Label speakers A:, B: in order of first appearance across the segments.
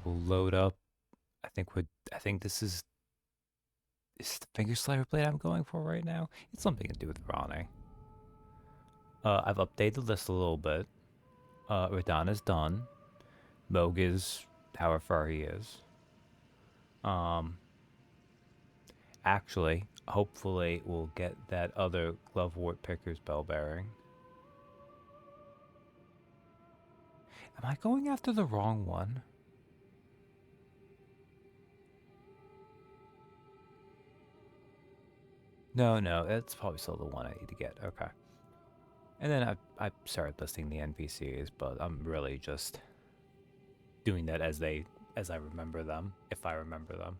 A: will load up. I think this is the finger slider blade I'm going for right now. It's something to do with Ronnie. I've updated the list a little bit. Radon is done. Moog is however far he is. Um, Actually, hopefully we'll get that other Glovewort Picker's bell bearing. Am I going after the wrong one? No, it's probably still the one I need to get. Okay. And then I started listing the NPCs, but I'm really just doing that as I remember them, if I remember them.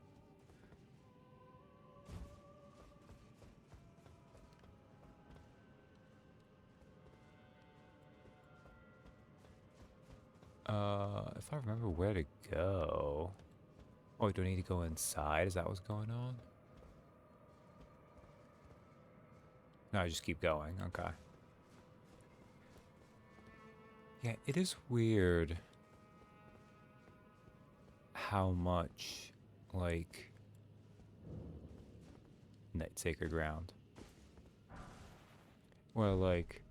A: If I remember where to go. Oh, do I need to go inside? Is that what's going on? No, I just keep going. Okay. Yeah, it is weird how much, like, Night Sacred Ground. Well, like,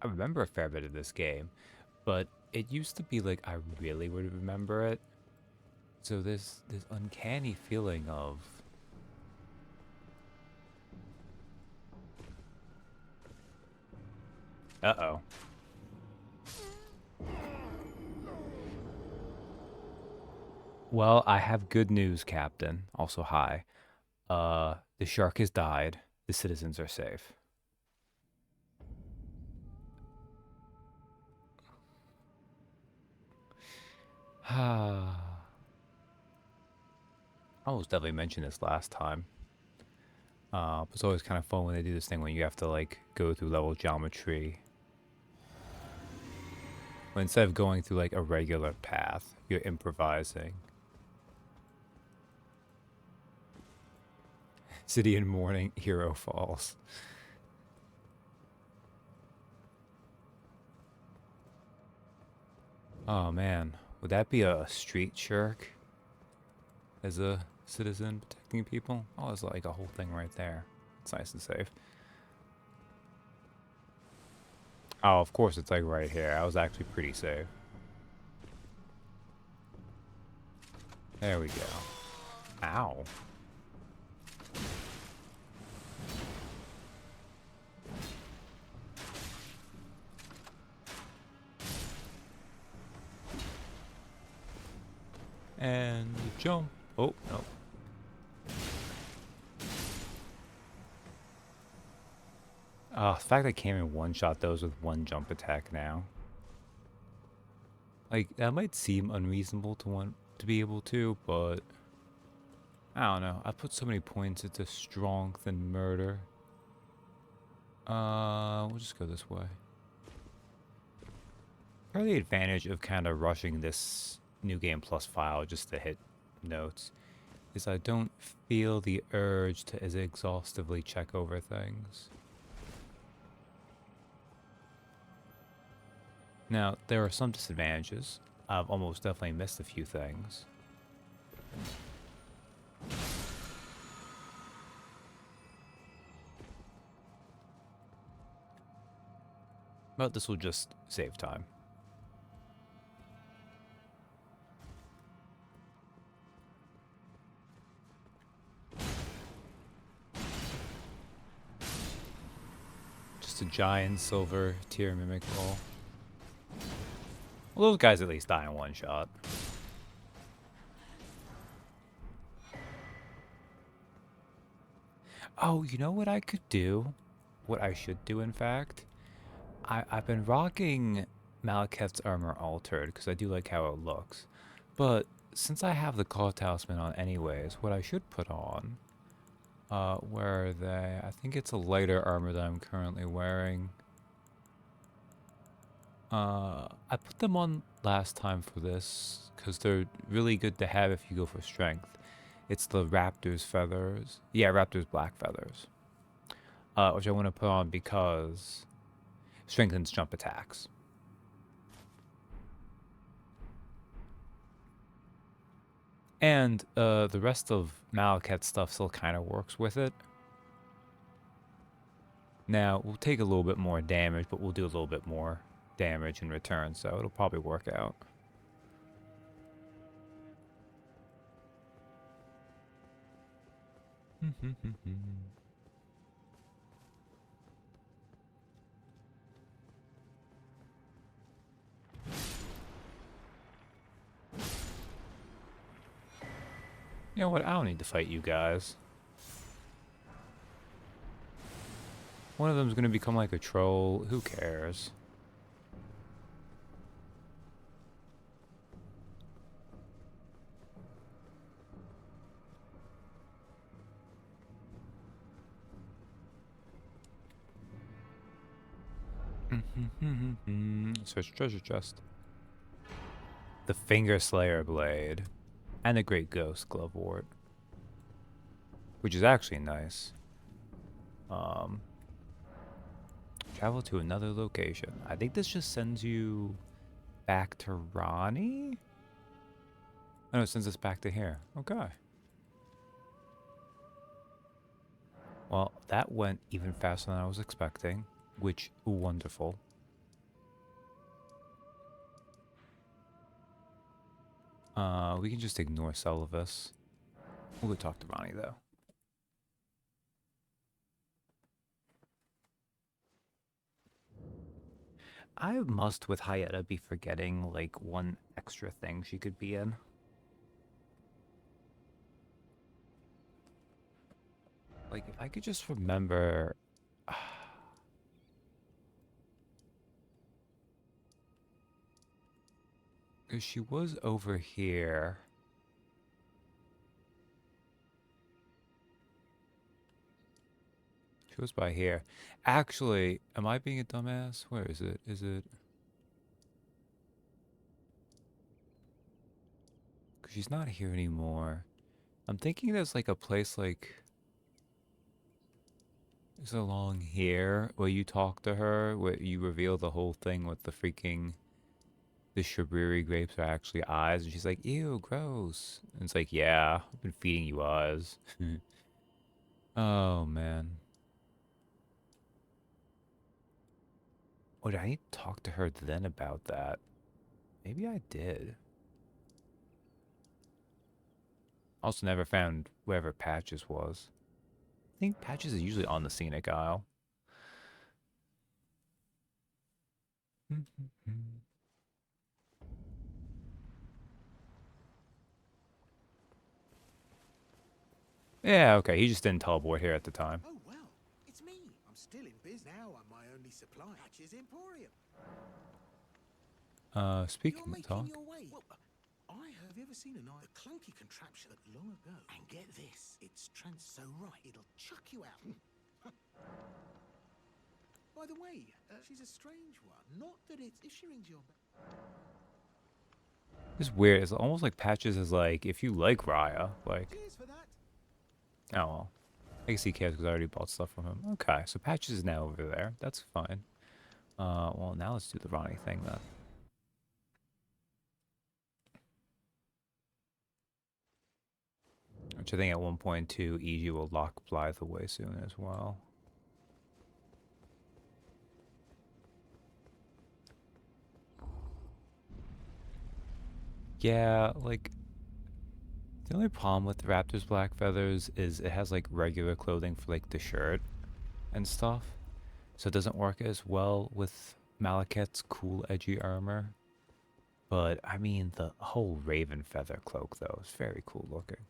A: I remember a fair bit of this game, but it used to be like I really would remember it. So this uncanny feeling of uh-oh. Well, I have good news, Captain. Also, hi. The shark has died. The citizens are safe. I almost definitely mentioned this last time. It's always kind of fun when they do this thing when you have to like go through level geometry. When instead of going through like a regular path, you're improvising. City in mourning, hero falls. Oh man, would that be a street shirk as a citizen protecting people? Oh, there's like a whole thing right there. It's nice and safe. Oh, of course it's like right here. I was actually pretty safe. There we go. Ow. And jump. Oh, no. The fact I can't even one-shot those with one jump attack now. Like, that might seem unreasonable to want to be able to, but I don't know. I put so many points into strength and murder. We'll just go this way. Part of the advantage of kind of rushing this New Game Plus file just to hit notes is I don't feel the urge to as exhaustively check over things. Now, there are some disadvantages. I've almost definitely missed a few things. But this will just save time. Just a giant silver tier mimic roll. Well, those guys at least die in one shot. Oh, you know what I could do? What I should do, in fact? I've been rocking Malekith's armor altered because I do like how it looks. But since I have the Claw Talisman on anyways, what I should put on, where are they? I think it's a lighter armor that I'm currently wearing. I put them on last time for this because they're really good to have if you go for strength. It's the Raptor's feathers. Yeah, Raptor's black feathers. Which I want to put on because strengthens jump attacks. And the rest of Malekith's stuff still kind of works with it. Now, we'll take a little bit more damage, but we'll do a little bit more damage in return, so it'll probably work out. You know what? I don't need to fight you guys. One of them's gonna become like a troll. Who cares? Search treasure chest. The Finger Slayer blade. And a Great Ghost Glovewort. Which is actually nice. Travel to another location. I think this just sends you back to Ronnie? Oh no, it sends us back to here. Okay. Well, that went even faster than I was expecting, which wonderful. We can just ignore Celivis. We'll go talk to Ronnie though. I must with Hayata be forgetting like one extra thing she could be in. Like if I could just remember because she was over here. She was by here. Actually, am I being a dumbass? Where is it? Is it? Because she's not here anymore. I'm thinking there's like a place like... Is along here where you talk to her, where you reveal the whole thing with the freaking... The Shabriri grapes are actually eyes. And she's like, ew, gross. And it's like, yeah, I've been feeding you eyes. Oh, man. Oh, did I need to talk to her then about that? Maybe I did. Also never found wherever Patches was. I think Patches is usually on the scenic aisle. Yeah, okay, he just didn't teleport here at the time.
B: Oh, well, it's me. I'm still in biz now. I'm my only supply. Patches Emporium.
A: Speaking
B: You're
A: of
B: making
A: talk.
B: your way. Well, have you ever seen a nice clunky contraption that long ago? And get this, it's so right, it'll chuck you out. By the way, she's a strange one. Not that it's issuing your...
A: It's weird. It's almost like Patches is like, if you like Raya, like...
B: Cheers for that.
A: Oh, well. I guess he cares because I already bought stuff from him. Okay, so Patches is now over there. That's fine. Well, now let's do the Ronnie thing then. Which I think at 1.2, EG will lock Blythe away soon as well. Yeah, like... The only problem with the Raptor's Black Feathers is it has like regular clothing for like the shirt and stuff. So it doesn't work as well with Malekith's cool edgy armor. But I mean the whole Raven Feather cloak though is very cool looking.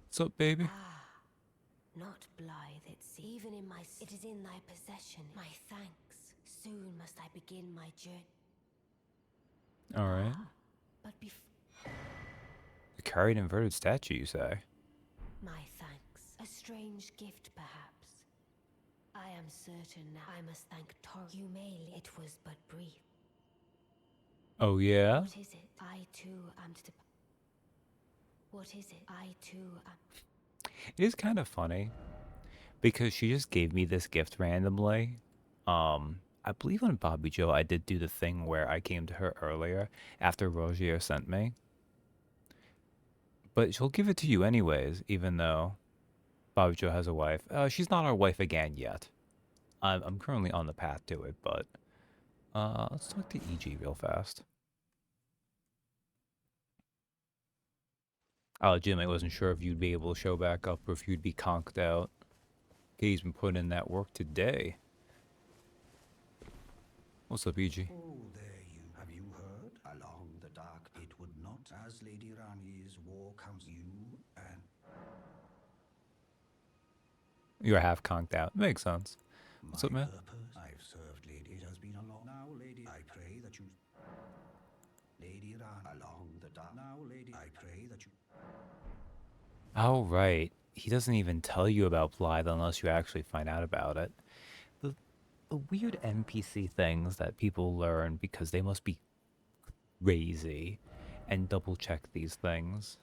A: What's up, baby?
C: Not Blythe, it's even in my... It is in thy possession. My thanks. Soon must I begin my journey.
A: Alright.
C: But
A: The carried inverted statue, you say?
C: my thanks. A strange gift, perhaps. I am certain now I must thank Tor. You may... It was but brief.
A: Oh, yeah?
C: What is it? I too am to... What is it? I too am...
A: It is kind of funny because she just gave me this gift randomly. I believe on Bobby Joe I did do the thing where I came to her earlier after Rogier sent me. But she'll give it to you anyways, even though Bobby Joe has a wife. She's not our wife again yet. I'm currently on the path to it, but let's talk to EG real fast. I legitimately wasn't sure if you'd be able to show back up or if you'd be conked out. He's been putting in that work today. What's up, EG?
D: Oh, there you. Have you heard? Along the dark, it would not, as Lady Rani's war comes you and
A: You're half conked out. Makes sense. What's
D: my
A: up, man?
D: purpose. I've served Lady. It has been a long. Now, Lady, I pray that you. Lady Ran along the dark. Now, Lady, I pray that you.
A: Oh, right. He doesn't even tell you about Blythe unless you actually find out about it. The weird NPC things that people learn because they must be crazy and double check these things.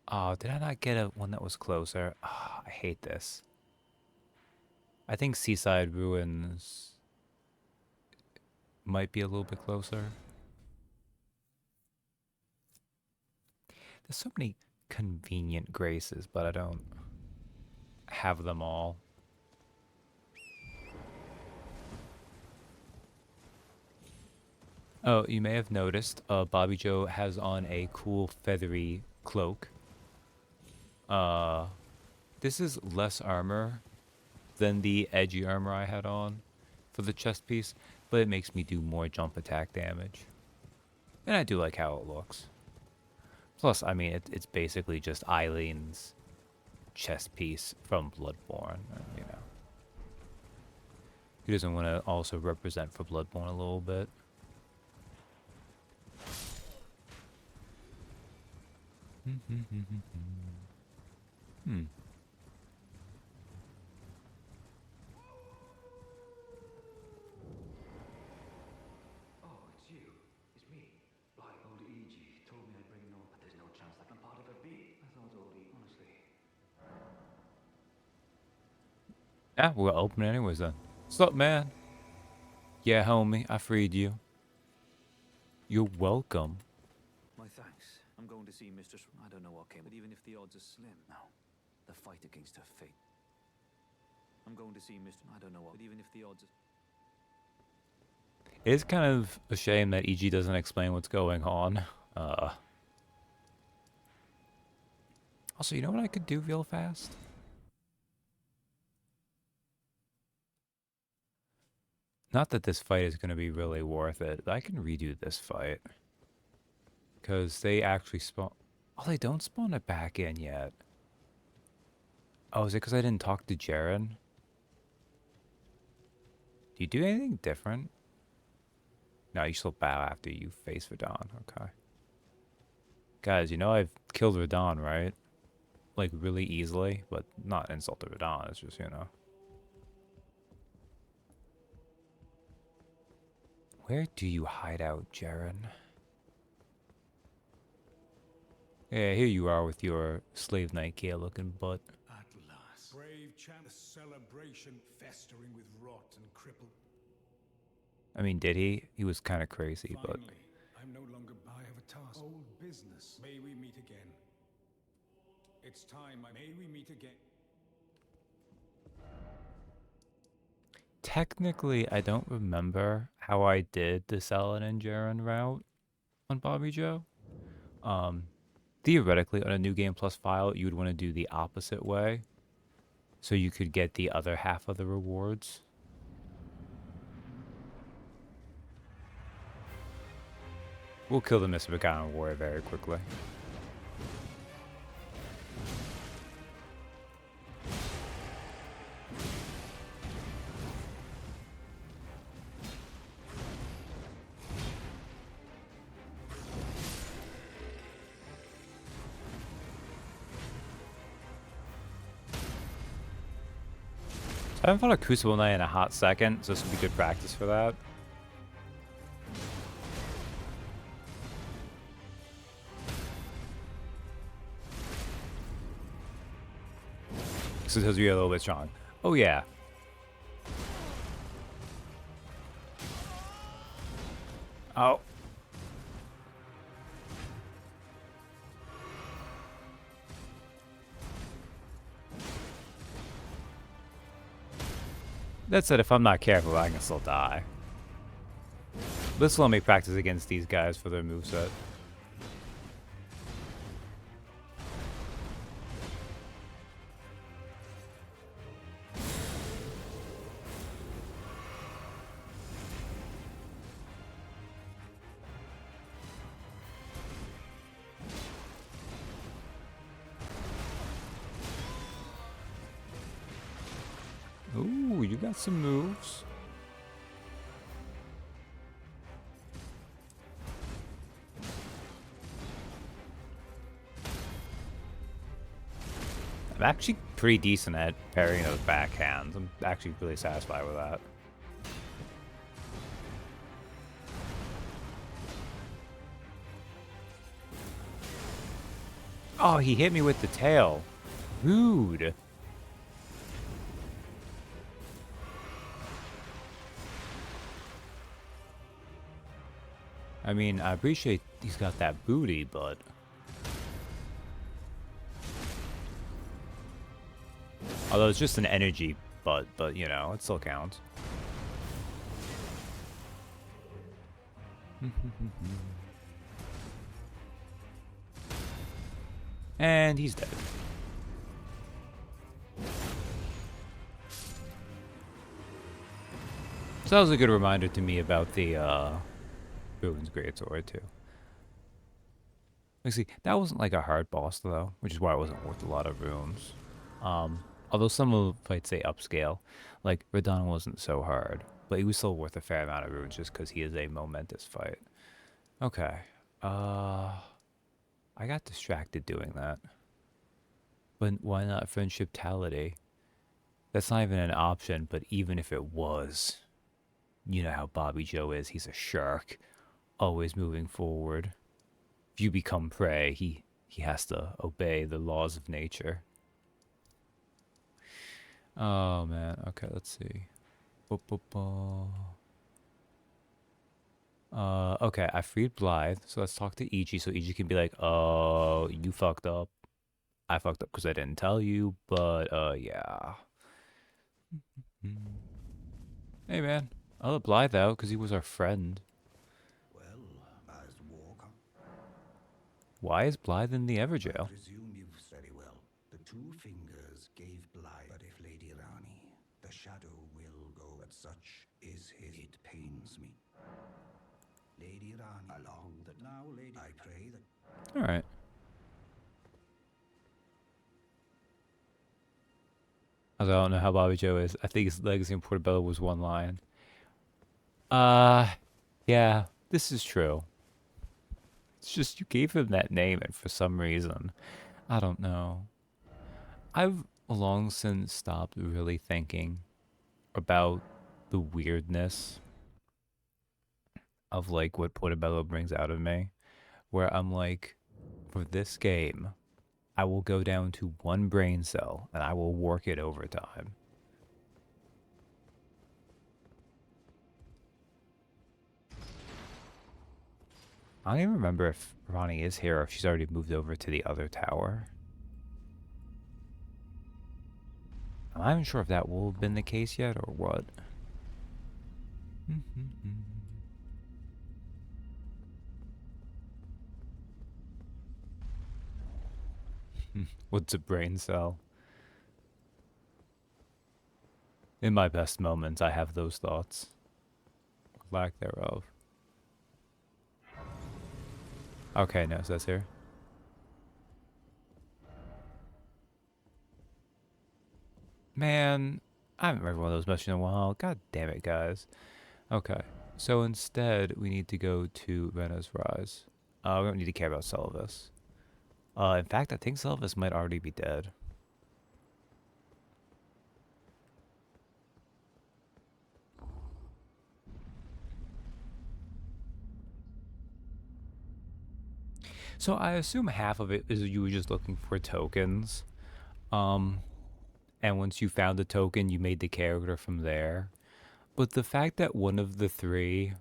A: Oh, did I not get one that was closer? Oh, I hate this. I think Seaside Ruins might be a little bit closer. There's so many convenient graces, but I don't have them all. Oh, you may have noticed, Bobby Joe has on a cool feathery cloak. This is less armor than the edgy armor I had on for the chest piece, but it makes me do more jump attack damage. And I do like how it looks. Plus, I mean, it's basically just Eileen's chest piece from Bloodborne, you know. He doesn't want to also represent for Bloodborne a little bit. Hmm.
E: Oh, it's you. It's me. Like old EG told me I'd bring no, but there's no chance that I'm part of a beat. I thought old E, honestly.
A: Yeah, we'll open it anyways then. What's up, man? Yeah, homie, I freed you. You're welcome.
E: My thanks. I'm going to see Mistress. I don't know what came, but even if the odds are slim now, the fight against her fate. I'm going to see Mistress. I don't know what, but even if the odds are.
A: It is kind of a shame that EG doesn't explain what's going on. Also, you know what I could do real fast? Not that this fight is going to be really worth it, but I can redo this fight. Because they actually spawn... Oh, they don't spawn it back in yet. Oh, is it because I didn't talk to Jaren? Do you do anything different? No, you still bow after you face Radahn. Okay. Guys, you know I've killed Radahn, right? Like, really easily, but not insult to Radahn, it's just, you know. Where do you hide out, Jaren? Yeah, here you are with your slave knight gear looking butt.
B: At last. Brave champ, a celebration festering with rot and cripple.
A: I mean, did he? He was kind of crazy, but...
B: Finally, I'm no longer. I have a task. Old business. May we meet again. It's time. May we meet again.
A: Technically, I don't remember how I did the Salad and Jaren route on Bobby Joe. Theoretically, on a New Game Plus file, you would want to do the opposite way, so you could get the other half of the rewards. We'll kill the Mr. Magana warrior very quickly. I haven't fought a Crucible Knight in a hot second, so this would be good practice for that. So because we are a little bit strong. Oh yeah. Oh. That said, if I'm not careful, I can still die. This will let me practice against these guys for their moveset. Ooh, you got some moves. I'm actually pretty decent at parrying those backhands. I'm actually really satisfied with that. Oh, he hit me with the tail. Rude. I mean, I appreciate he's got that booty, but... Although it's just an energy but you know, it still counts. And he's dead. So that was a good reminder to me about the Ruin's Greatsword too. Like, see, that wasn't like a hard boss though, which is why it wasn't worth a lot of runes. Although some of the fights they upscale, like Radahn wasn't so hard, but he was still worth a fair amount of runes just because he is a momentous fight. Okay, I got distracted doing that. But why not Friendshiptality? That's not even an option, but even if it was, you know how Bobby Joe is. He's a shark, always moving forward. If you become prey, he has to obey the laws of nature. Oh man, okay, let's see. Okay, I freed Blythe, so let's talk to Ichi, so Ichi can be like, oh, you fucked up. I fucked up because I didn't tell you, but, yeah. Hey, man, I'll let Blythe out because he was our friend.
D: Well, as Walker,
A: Why is Blythe in the
D: I
A: Everjail?
D: presume you've very well. The two fingers gave Blythe, but if Lady Rani, the shadow will go, but such is his. It pains me. Lady Rani, along the now, lady, I pray that.
A: Alright. I don't know how Bobby Joe is. I think his legacy in Portobello was one line. Yeah, this is true. It's just you gave him that name, and for some reason, I don't know. I've long since stopped really thinking about the weirdness of like what Portobello brings out of me, where I'm like, for this game, I will go down to one brain cell and I will work it overtime. I don't even remember if Ronnie is here or if she's already moved over to the other tower. I'm not even sure if that will have been the case yet or what. What's a brain cell? In my best moments, I have those thoughts. Lack thereof. Okay, no, so that's here. Man, I haven't read one of those messages in a while. God damn it, guys. Okay, so instead, we need to go to Rena's Rise. We don't need to care about Selvus. In fact, I think Selvus might already be dead. So I assume half of it is you were just looking for tokens. And once you found the token, you made the character from there. But the fact that one of the three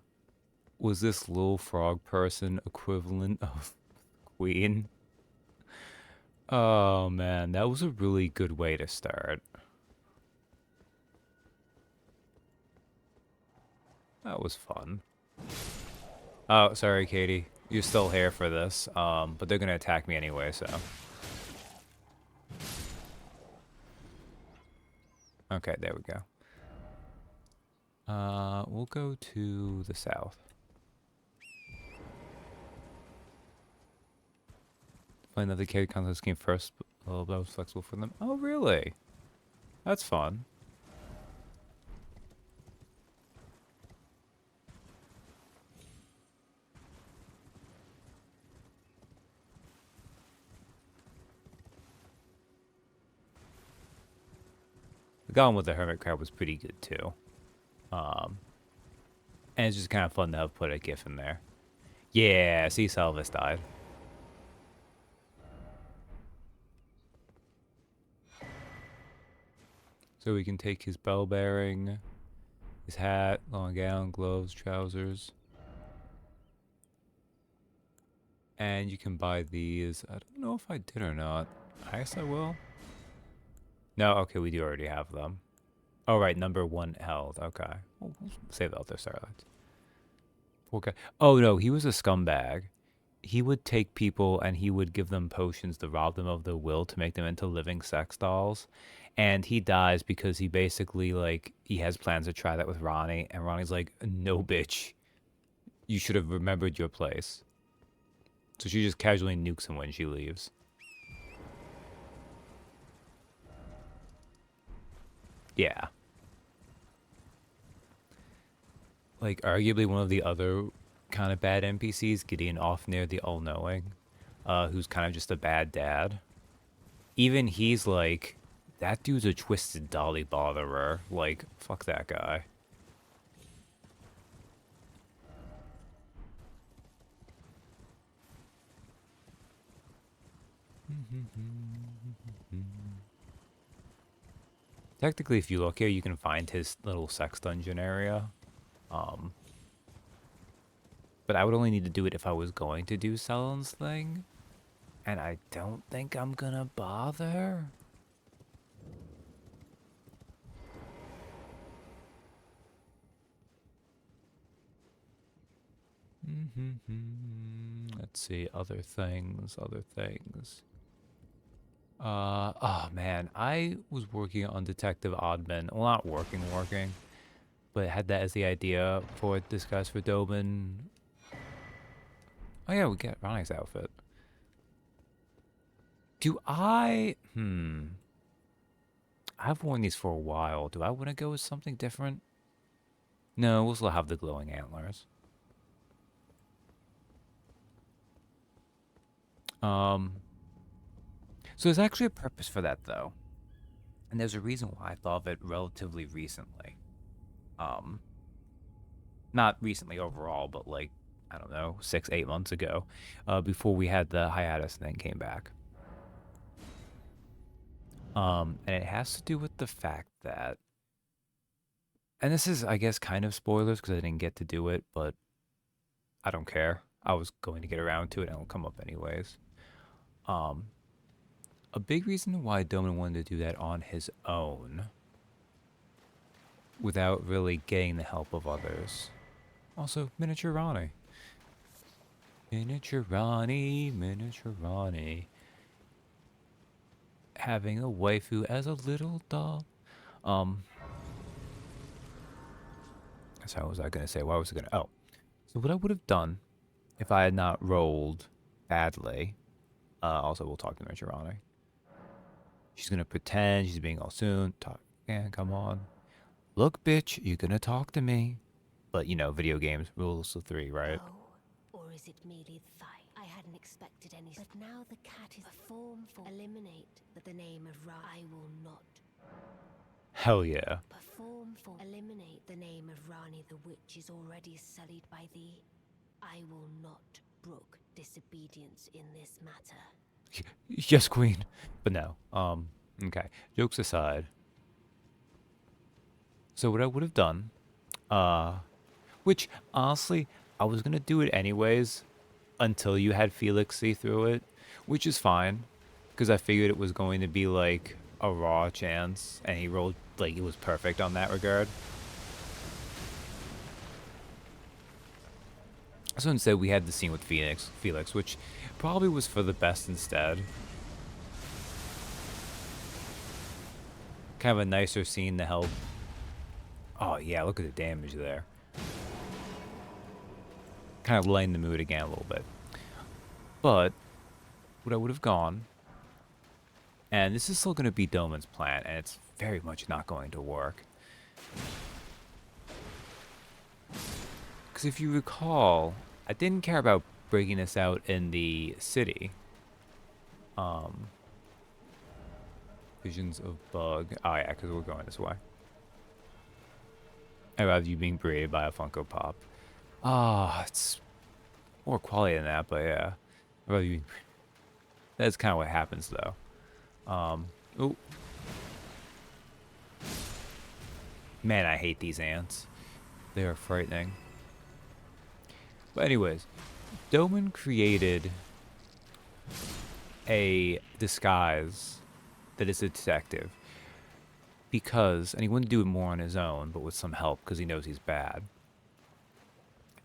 A: was this little frog person equivalent of Queen? Oh man, that was a really good way to start. That was fun. Oh, sorry, Katie. You're still here for this. But they're gonna attack me anyway, so. Okay, there we go. We'll go to the south. Find that the Katie contest came first, but that was flexible for them. Oh, really? That's fun. The Golem with the Hermit Crab was pretty good too. And it's just kind of fun to have put a GIF in there. Yeah, see, Salvis died. So we can take his bell bearing, his hat, long gown, gloves, trousers. And you can buy these. I don't know if I did or not. I guess I will. No, okay, we do already have them. Oh, right, number 1 held. Okay. We'll save the other starlights. Poor guy. Oh, no, he was a scumbag. He would take people and he would give them potions to rob them of their will to make them into living sex dolls. And he dies because he basically, like, he has plans to try that with Ronnie. And Ronnie's like, no, bitch. You should have remembered your place. So she just casually nukes him when she leaves. Yeah. Like, arguably one of the other kind of bad NPCs, Gideon Offnir the All-Knowing, who's kind of just a bad dad. Even he's like, that dude's a twisted dolly botherer. Like, fuck that guy. Technically, if you look here, you can find his little sex dungeon area. But I would only need to do it if I was going to do Sellen's thing. And I don't think I'm gonna bother. Let's see, other things. Oh man, I was working on Detective Oddman. Well, not working, but had that as the idea for Disguise for Dobin. Oh yeah, we get Ronnie's outfit. Do I? I've worn these for a while. Do I want to go with something different? No, we'll still have the glowing antlers. So there's actually a purpose for that, though. And there's a reason why I thought of it relatively recently. Not recently overall, but like, I don't know, 6-8 months ago, before we had the hiatus and then came back. And it has to do with the fact that, and this is, I guess, kind of spoilers because I didn't get to do it, but I don't care. I was going to get around to it and it'll come up anyways. A big reason why Doman wanted to do that on his own without really getting the help of others. Also, Miniature Ronnie. Miniature Ronnie. Having a waifu as a little doll. So what was I gonna say? What was I gonna? Oh, so what I would have done if I had not rolled badly. Also, we'll talk to Miniature Ronnie. She's gonna pretend she's being all soon. Talk, yeah, come on. Look, bitch, you're gonna talk to me. But you know, video games, rules of 3, right?
C: Oh, or is it merely the thigh? I hadn't expected any. But now the cat is perform for eliminate, but the name of Ra I will not.
A: Hell yeah.
C: Perform for eliminate the name of Rani the witch is already sullied by thee. I will not brook disobedience in this matter.
A: Yes, Queen. But no. Okay. Jokes aside. So what I would have done, which honestly, I was gonna do it anyways until you had Felix see through it, which is fine, because I figured it was going to be like a raw chance, and he rolled like it was perfect on that regard. So instead, we had the scene with Felix, which probably was for the best instead. Kind of a nicer scene to help. Oh yeah, look at the damage there. Kind of lighten the mood again a little bit. But what I would have gone, and this is still going to be Doman's plan, and it's very much not going to work. Because if you recall, I didn't care about breaking this out in the city. Visions of Bug. Oh yeah, because we're going this way. I'd rather you being berated by a Funko Pop. Ah, it's more quality than that, but yeah. I'd rather you... That's kind of what happens, though. Oh. Man, I hate these ants. They are frightening. But anyways, Doman created a disguise that is a detective. Because, and he wouldn't do it more on his own, but with some help, because he knows he's bad.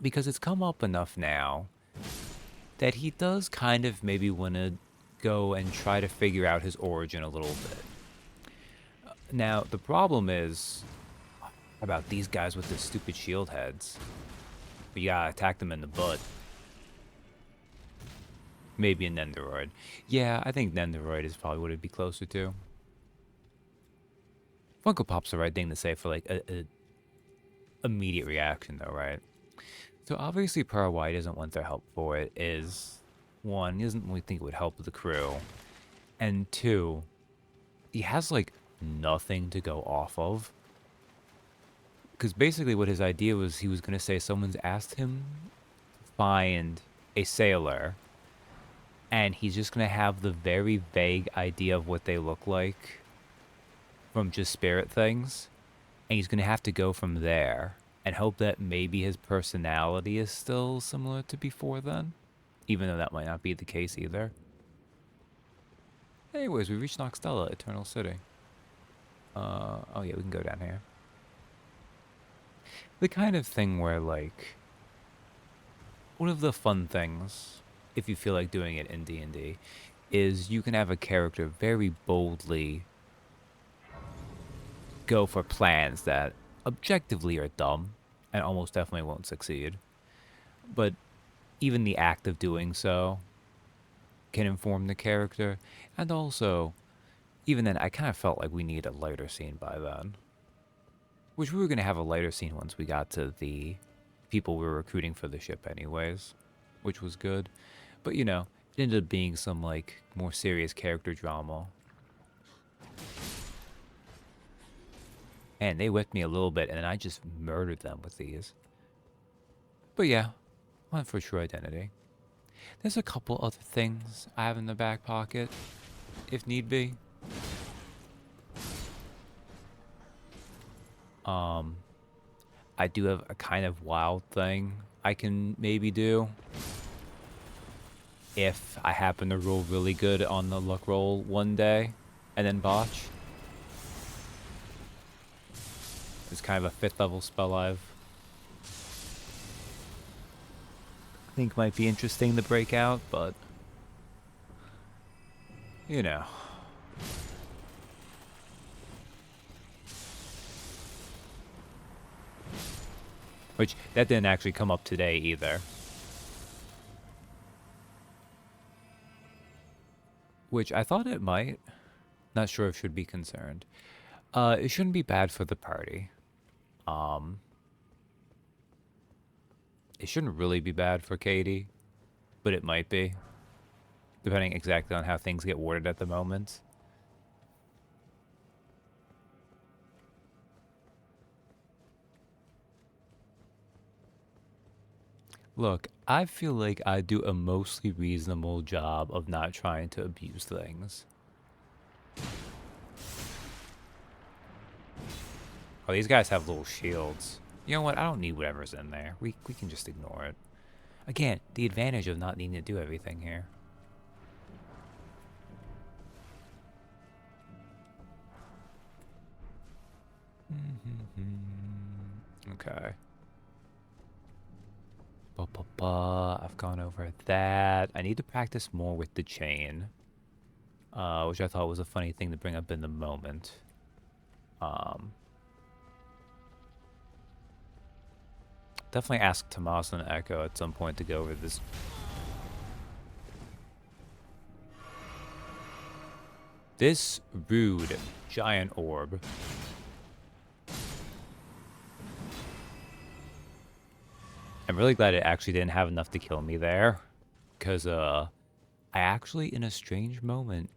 A: Because it's come up enough now that he does kind of maybe want to go and try to figure out his origin a little bit. Now, the problem is about these guys with the stupid shield heads. You gotta attack them in the butt. Maybe a Nendoroid. Yeah, I think Nendoroid is probably what it'd be closer to. Funko Pop's the right thing to say for like a immediate reaction though, right? So obviously why he doesn't want their help for it is, one, he doesn't really think it would help the crew. And two, he has like nothing to go off of. Because basically what his idea was, he was going to say someone's asked him to find a sailor. And he's just going to have the very vague idea of what they look like from just spirit things. And he's going to have to go from there and hope that maybe his personality is still similar to before then. Even though that might not be the case either. Anyways, we reached Noxtella, Eternal City. Oh yeah, we can go down here. The kind of thing where, like, one of the fun things, if you feel like doing it in D&D, is you can have a character very boldly go for plans that objectively are dumb and almost definitely won't succeed. But even the act of doing so can inform the character. And also, even then, I kind of felt like we needed a lighter scene by then. Which we were going to have a lighter scene once we got to the people we were recruiting for the ship anyways. Which was good. But, you know, it ended up being some, like, more serious character drama. And they whipped me a little bit, and then I just murdered them with these. But yeah, went for true identity. There's a couple other things I have in the back pocket, if need be. I do have a kind of wild thing I can maybe do. If I happen to roll really good on the luck roll one day, and then botch. It's kind of a 5th level spell I think might be interesting to break out, but you know. Which, that didn't actually come up today either. Which I thought it might. Not sure if should be concerned. It shouldn't be bad for the party. It shouldn't really be bad for Katie, but it might be, depending exactly on how things get worded at the moment. Look, I feel like I do a mostly reasonable job of not trying to abuse things. Oh, these guys have little shields. You know what? I don't need whatever's in there. We can just ignore it. Again, the advantage of not needing to do everything here. Okay. I've gone over that. I need to practice more with the chain, which I thought was a funny thing to bring up in the moment. Definitely ask Tommaso and Echo at some point to go over this. This rude giant orb. I'm really glad it actually didn't have enough to kill me there. Because, I actually, in a strange moment,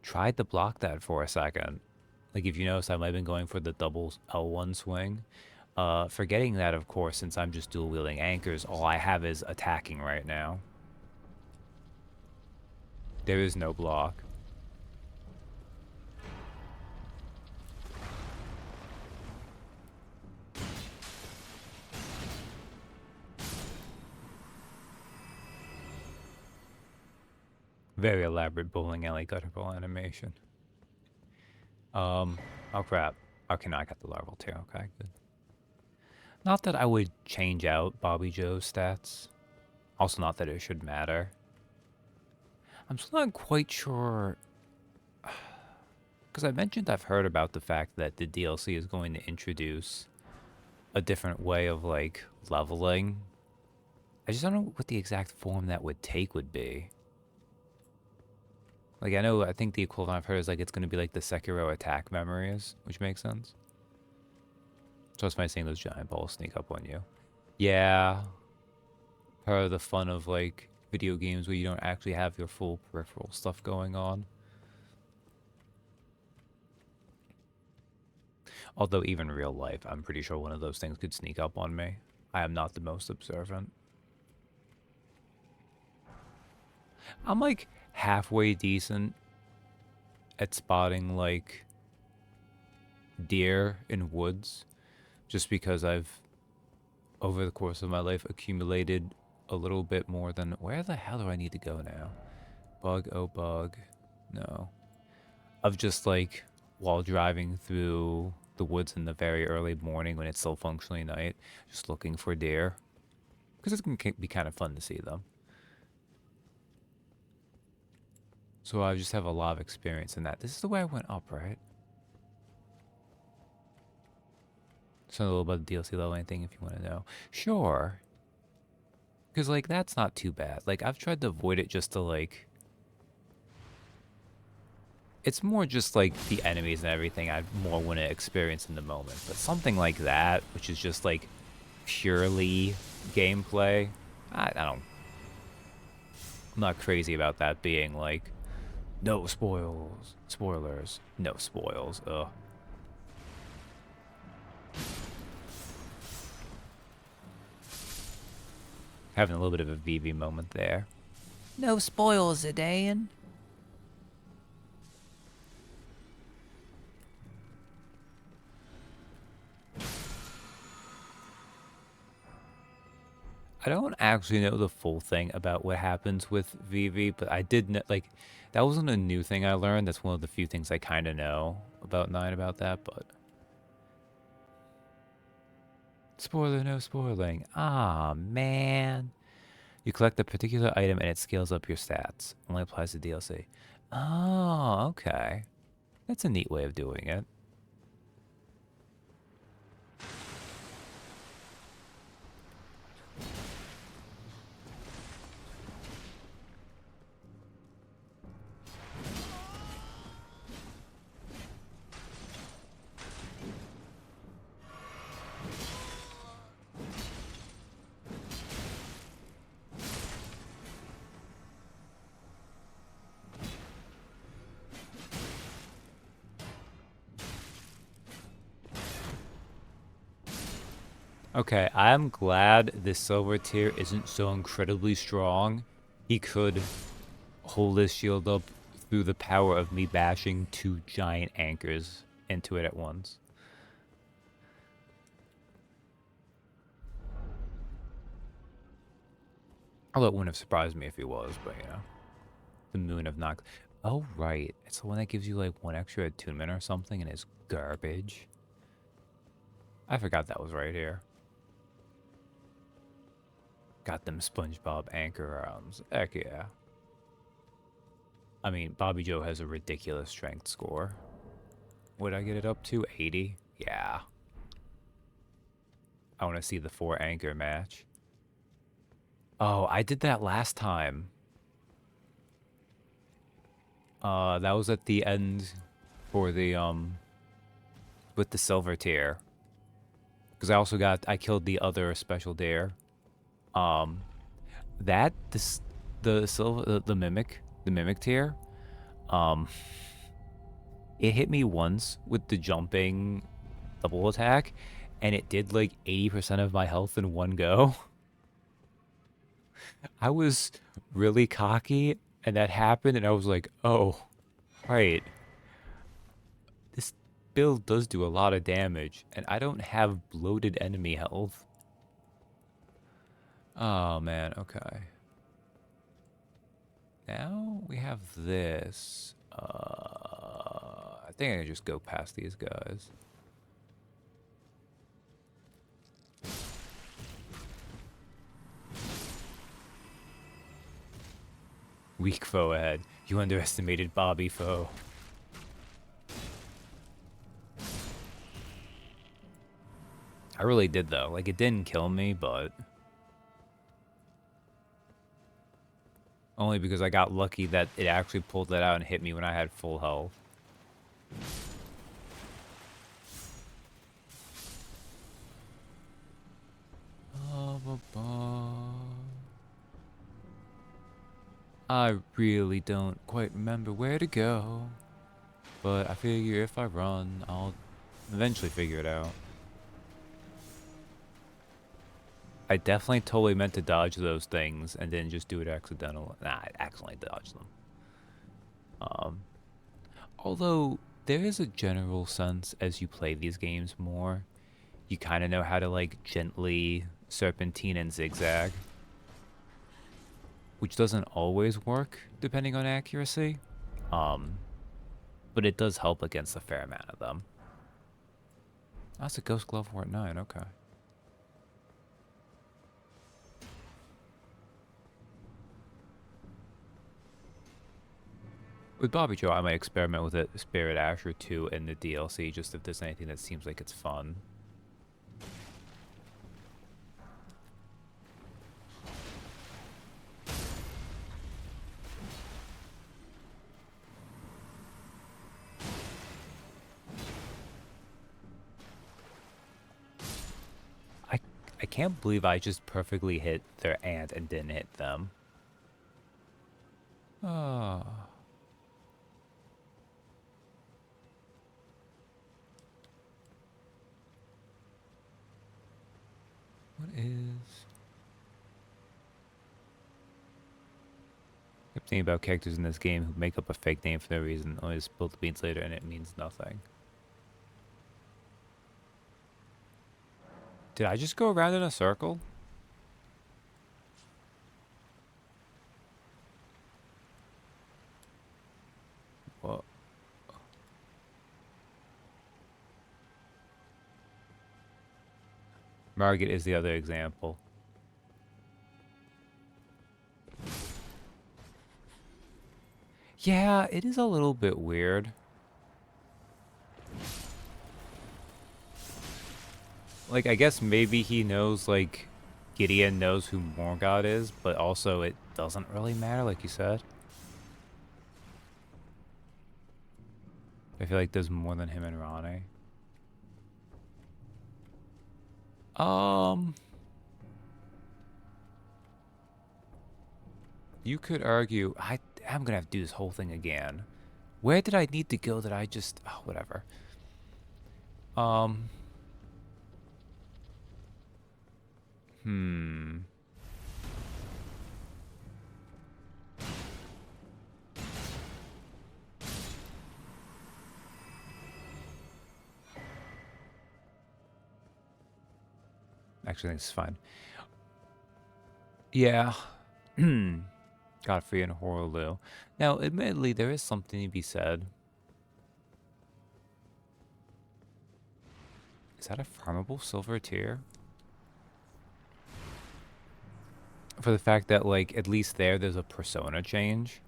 A: tried to block that for a second. Like, if you notice, I might have been going for the double L1 swing. Forgetting that, of course, since I'm just dual-wielding anchors, all I have is attacking right now. There is no block. Very elaborate bowling alley gutter ball animation. Oh crap. Okay, now I got the larval too. Okay, good. Not that I would change out Bobby Joe's stats. Also not that it should matter. I'm still not quite sure. Because I mentioned I've heard about the fact that the DLC is going to introduce a different way of, like, leveling. I just don't know what the exact form that would take would be. Like, I think the equivalent I've heard is, like, it's going to be like the Sekiro attack memories, which makes sense. So it's funny seeing those giant balls sneak up on you. Yeah. Part of the fun of, like, video games where you don't actually have your full peripheral stuff going on. Although even real life, I'm pretty sure one of those things could sneak up on me. I am not the most observant. I'm, like, halfway decent at spotting, like, deer in woods, just because I've, over the course of my life, accumulated a little bit more than... Where the hell do I need to go now? Bug, oh bug. No. Of just, like, while driving through the woods in the very early morning when it's still functionally night, just looking for deer. Because it can be kind of fun to see them. So I just have a lot of experience in that. This is the way I went up, right? So a little about the DLC level, anything if you want to know. Sure. Because, like, that's not too bad. Like, I've tried to avoid it just to, like... It's more just, like, the enemies and everything I more want to experience in the moment. But something like that, which is just, like, purely gameplay, I don't... I'm not crazy about that being, like... No spoilers. No spoils. Ugh. Having a little bit of a VV moment there. No spoils, Zidane. I don't actually know the full thing about what happens with VV, but I did know, like, that wasn't a new thing I learned. That's one of the few things I kind of know about 9 about that, but... Spoiler, no spoiling. Ah, man. You collect a particular item and it scales up your stats. Only applies to DLC. Oh, okay. That's a neat way of doing it. Okay, I'm glad this silver tier isn't so incredibly strong. He could hold his shield up through the power of me bashing 2 giant anchors into it at once. Although it wouldn't have surprised me if he was, but you know. The Moon of Nox. Oh, right. It's the one that gives you like one extra attunement or something and it's garbage. I forgot that was right here. Got them SpongeBob anchor arms. Heck yeah. I mean, Bobby Joe has a ridiculous strength score. Would I get it up to 80? Yeah. I want to see the 4 anchor match. Oh, I did that last time. That was at the end for the, with the silver tier. Because I killed the other special dare. The mimic tier, it hit me once with the jumping double attack, and it did like 80% of my health in one go. I was really cocky, and that happened, and I was like, oh, right. This build does do a lot of damage, and I don't have bloated enemy health. Oh, man, okay. Now we have this. I think I can just go past these guys. Weak foe ahead. You underestimated Bobby foe. I really did though. Like it didn't kill me, but only because I got lucky that it actually pulled that out and hit me when I had full health. I really don't quite remember where to go, but I figure if I run, I'll eventually figure it out. I definitely totally meant to dodge those things and then just do it accidentally. Nah, I accidentally dodged them. Although there is a general sense as you play these games more, you kind of know how to like gently serpentine and zigzag, which doesn't always work depending on accuracy, but it does help against a fair amount of them. That's a Ghost Glove Wart 9, okay. With Bobby Joe, I might experiment with it, Spirit Asher 2 in the DLC, just if there's anything that seems like it's fun. I can't believe I just perfectly hit their ant and didn't hit them. Ah. What is... I'm thinking about characters in this game who make up a fake name for no reason, only to spill the beans later and it means nothing. Did I just go around in a circle? What? Margit is the other example. Yeah, it is a little bit weird. Like, I guess maybe he knows, like, Gideon knows who Morgoth is, but also it doesn't really matter, like you said. I feel like there's more than him and Ronnie. You could argue... I'm gonna have to do this whole thing again. Where did I need to go that I just... Oh, whatever. Actually, I think it's fine. Yeah. Godfrey and Horlu. Now, admittedly, there is something to be said. Is that a farmable silver tier? For the fact that, like, at least there's a persona change.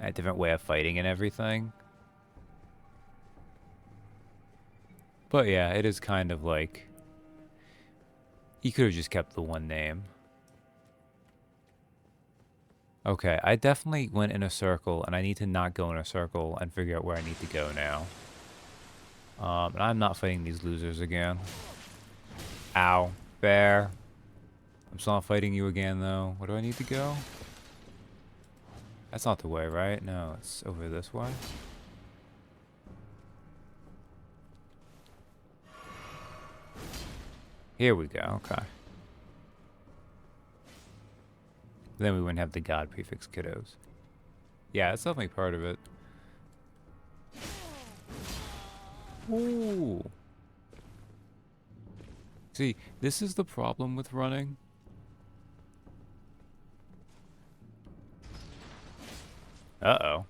A: A different way of fighting and everything. But yeah, it is kind of like... You could have just kept the one name. Okay, I definitely went in a circle, and I need to not go in a circle and figure out where I need to go now. And I'm not fighting these losers again. Ow. Fair. I'm still not fighting you again, though. Where do I need to go? That's not the way, right? No, it's over this way. Here we go, okay. Then we wouldn't have the god prefix kiddos. Yeah, it's definitely part of it. Ooh. See, this is the problem with running. Uh-oh.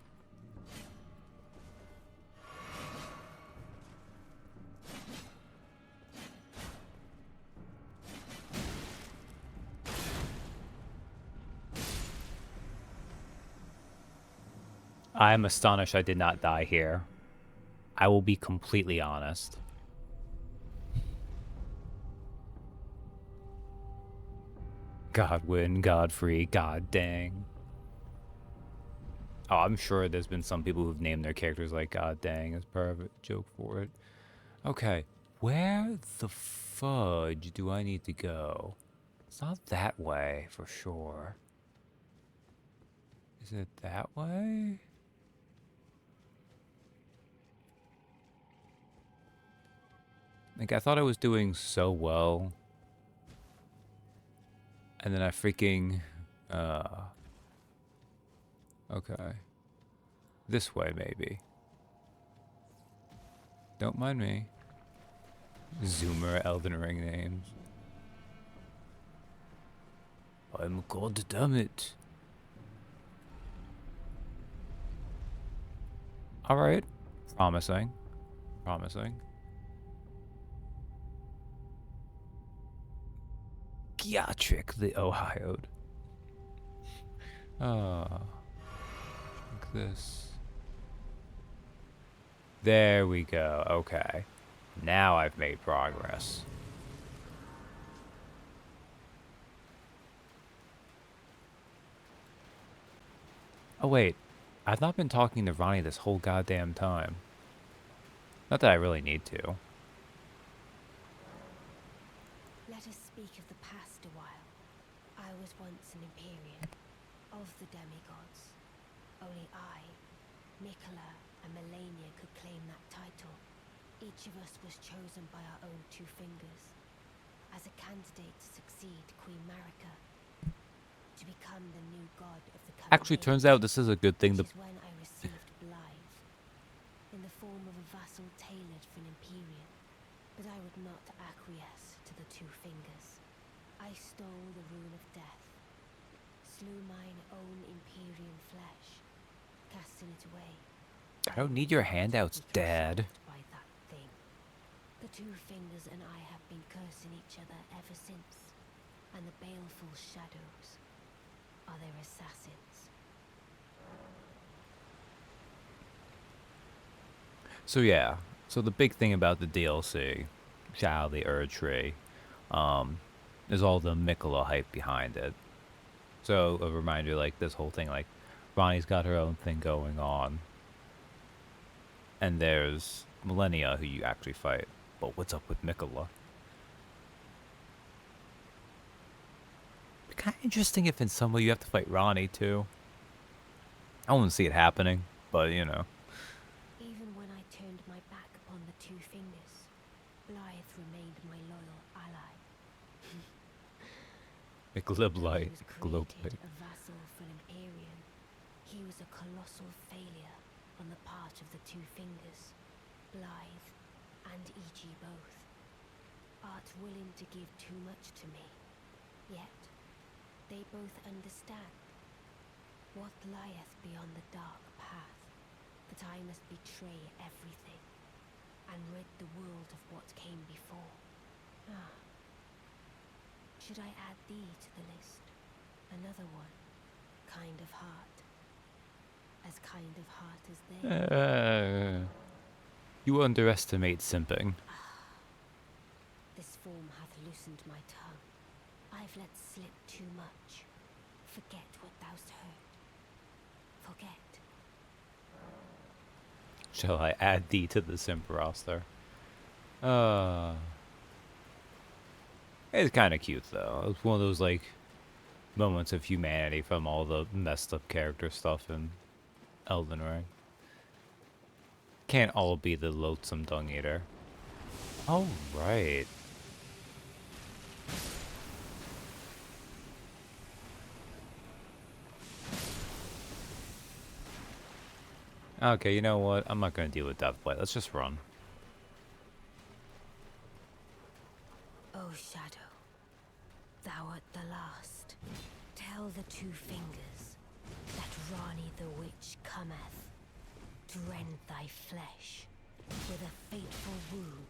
A: I'm astonished I did not die here. I will be completely honest. Godwin, Godfrey, God dang. Oh, I'm sure there's been some people who've named their characters like God dang as part of a joke for it. Okay, where the fudge do I need to go? It's not that way, for sure. Is it that way? Like, I thought I was doing so well. And then I freaking... Okay. This way, maybe. Don't mind me. Zoomer Elden Ring names. I'm god damn it. Alright. Promising. Promising. Gyatrick the Ohio'd. Like this. There we go. Okay. Now I've made progress. Oh wait. I've not been talking to Ronnie this whole goddamn time. Not that I really need to.
C: Let us speak of the past a while. I was once an Empyrean of the demigods. Only I, Nicola, and Melania could claim that title. Each of us was chosen by our own two fingers as a candidate to succeed Queen Marika, to become the new god of the coming
A: Actually, turns out this is a good thing.
C: which is when I received Blythe, in the form of a vassal tailored for an Empyrean. But I would not acquiesce to the two fingers. I stole the rune of death, slew mine own Empyrean flesh, casting it away.
A: I don't need your handouts, Dad.
C: By that thing. The two fingers and I have been cursing each other ever since, and the baleful shadows are their assassins.
A: So yeah. So the big thing about the DLC, Shadow of the Erdtree, is all the Mikola hype behind it. So a reminder, like this whole thing, like Ronnie's got her own thing going on. And there's Millennia, who you actually fight. But what's up with Mikola? Be kind of interesting if in some way you have to fight Ronnie too. I wouldn't see it happening, but you know.
C: Even when I turned my back upon the two fingers, Blythe remained my loyal ally.
A: McGliblight.
C: He was
A: Globite.
C: created a vassal for an Empyrean. He was a colossal failure on the part of the two fingers, Blythe and E.G. both. art willing to give too much to me. Yet, they both understand what lieth beyond the dark path, that I must betray everything, and rid the world of what came before. Ah. Should I add thee to the list? Another one. Kind of heart. As kind of heart as they.
A: You underestimate simping.
C: This form hath loosened my tongue. I've let slip too much. Forget what thou'st heard. Forget.
A: Shall I add thee to the simp roster? It's kind of cute though. It's one of those like moments of humanity from all the messed up character stuff in Elden Ring. Can't all be the loathsome dung eater. Oh right. Okay, you know what? I'm not gonna deal with Deathblight. Let's just run.
C: O Shadow, thou art the last. Tell the two fingers that Rani the Witch cometh to rend thy flesh with a fateful wound,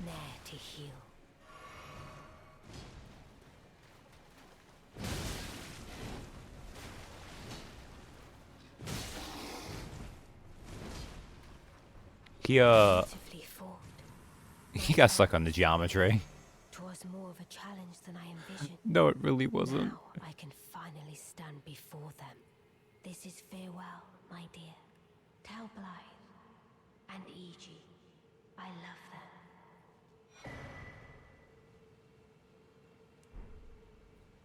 C: ne'er to heal. Beautifully fought.
A: He got stuck on the geometry.
C: 'Twas more of a challenge than I envisioned.
A: No, it really wasn't.
C: Now I can finally stand before them. This is farewell, my dear. Tell Blythe and Iji I love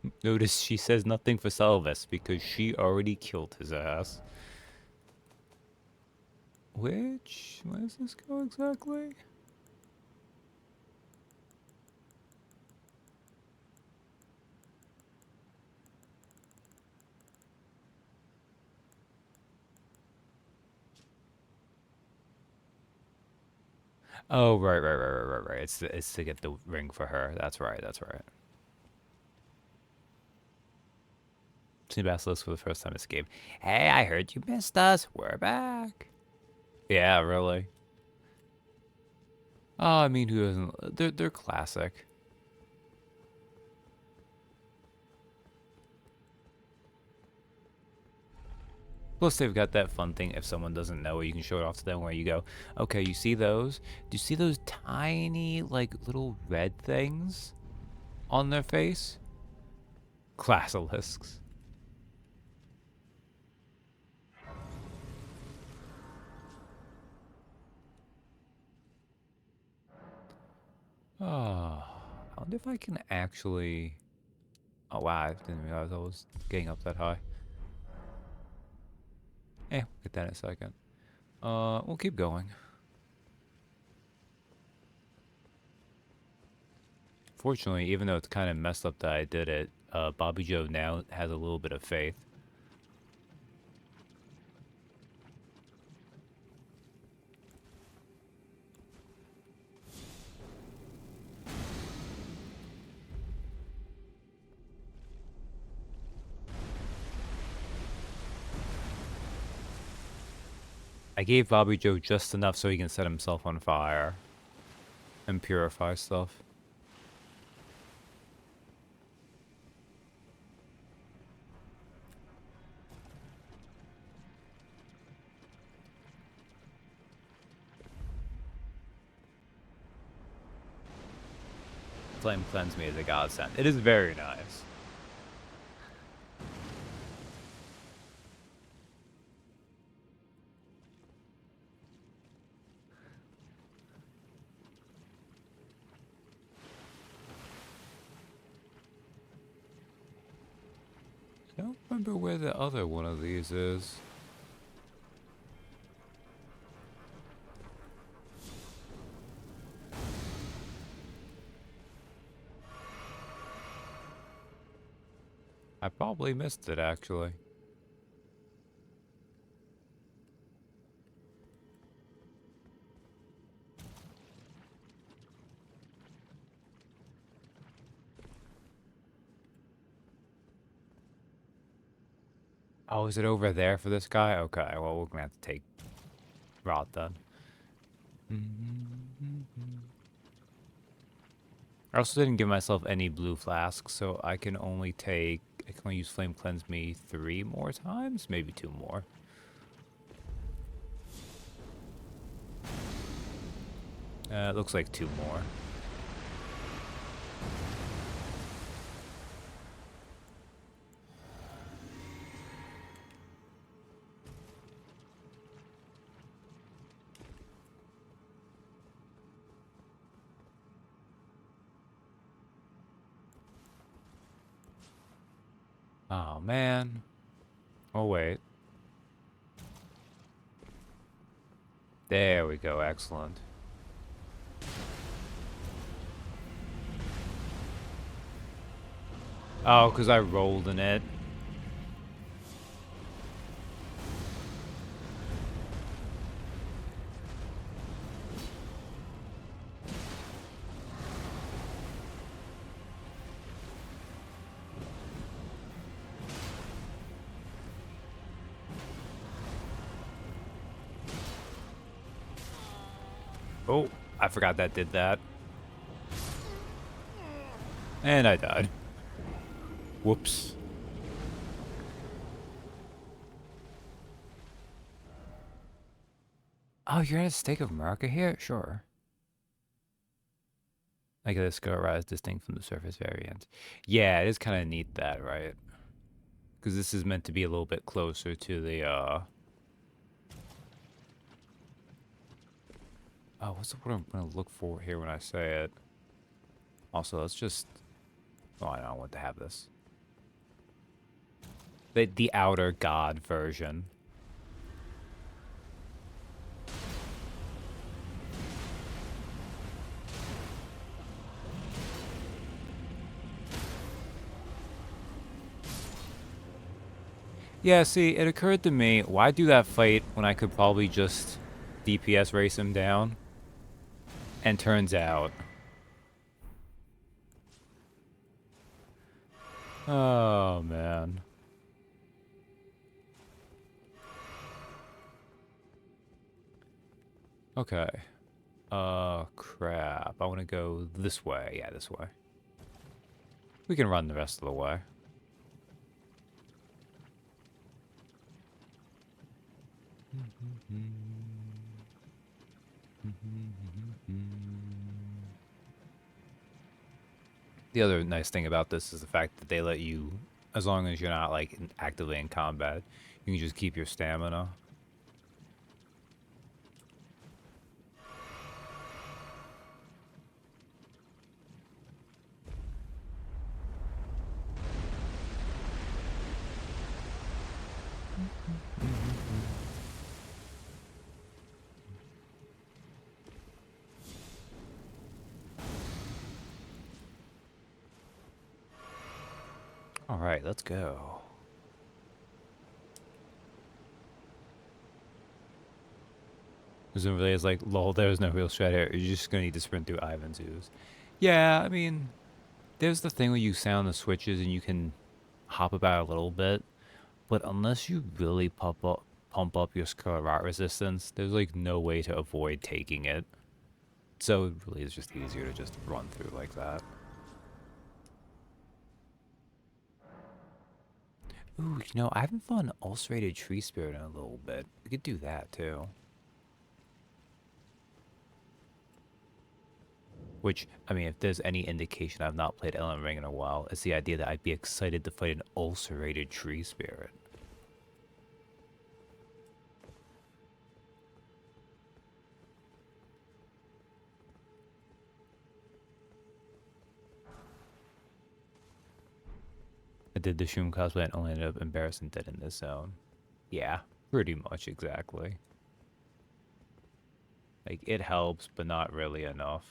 C: them.
A: Notice she says nothing for Salvis because she already killed his ass. Where does this go exactly? Oh, right. It's to get the ring for her. That's right. See Basilisk for the first time this game. Hey, I heard you missed us. We're back. Yeah, really. Oh, I mean, who doesn't? They're classic. Plus, they've got that fun thing. If someone doesn't know it, you can show it off to them where you go, okay, you see those? Do you see those tiny, like, little red things on their face? Classilisks. Oh, I wonder if I can actually... Oh, wow, I didn't realize I was getting up that high. We'll get that in a second. We'll keep going. Fortunately, even though it's kind of messed up that I did it, Bobby Joe now has a little bit of faith. I gave Bobby Joe just enough so he can set himself on fire and purify stuff. Flame cleanse me as a godsend. It is very nice. I don't remember where the other one of these is. I probably missed it, actually. Oh, is it over there for this guy? Okay, well, we're gonna have to take Rod then. I also didn't give myself any blue flasks, so I can only use Flame Cleanse me 3 more times? Maybe 2 more. It looks like 2 more. Oh, man. Oh, wait. There we go, excellent. Oh, because I rolled in it. Oh, I forgot that did that. And I died. Whoops. Oh, you're at a Stake of America here? Sure. Like the Scarra is distinct from the surface variant. Yeah, it is kind of neat that, right? Because this is meant to be a little bit closer to the, Oh, what's the word I'm going to look for here when I say it? Also, let's just... Oh, I don't want to have this. The Outer God version. Yeah, see, it occurred to me, why do that fight when I could probably just DPS race him down? And turns out... Oh, man. Okay. Crap. I want to go this way. Yeah, this way. We can run the rest of the way. The other nice thing about this is the fact that they let you, as long as you're not like actively in combat, you can just keep your stamina. All right, let's go. Presumably it's like, lol, there's no real strat here. You're just gonna need to sprint through Ivan's ooze. Yeah, I mean, there's the thing where you sound the switches and you can hop about a little bit, but unless you really pump up your Scarrat resistance, there's like no way to avoid taking it. So it really is just easier to just run through like that. Ooh, you know, I haven't fought an ulcerated tree spirit in a little bit. We could do that too. Which, I mean, if there's any indication I've not played Elden Ring in a while, it's the idea that I'd be excited to fight an ulcerated tree spirit. I did the Shroom cosplay and only ended up embarrassing dead in this zone. Yeah, pretty much exactly. Like, it helps, but not really enough.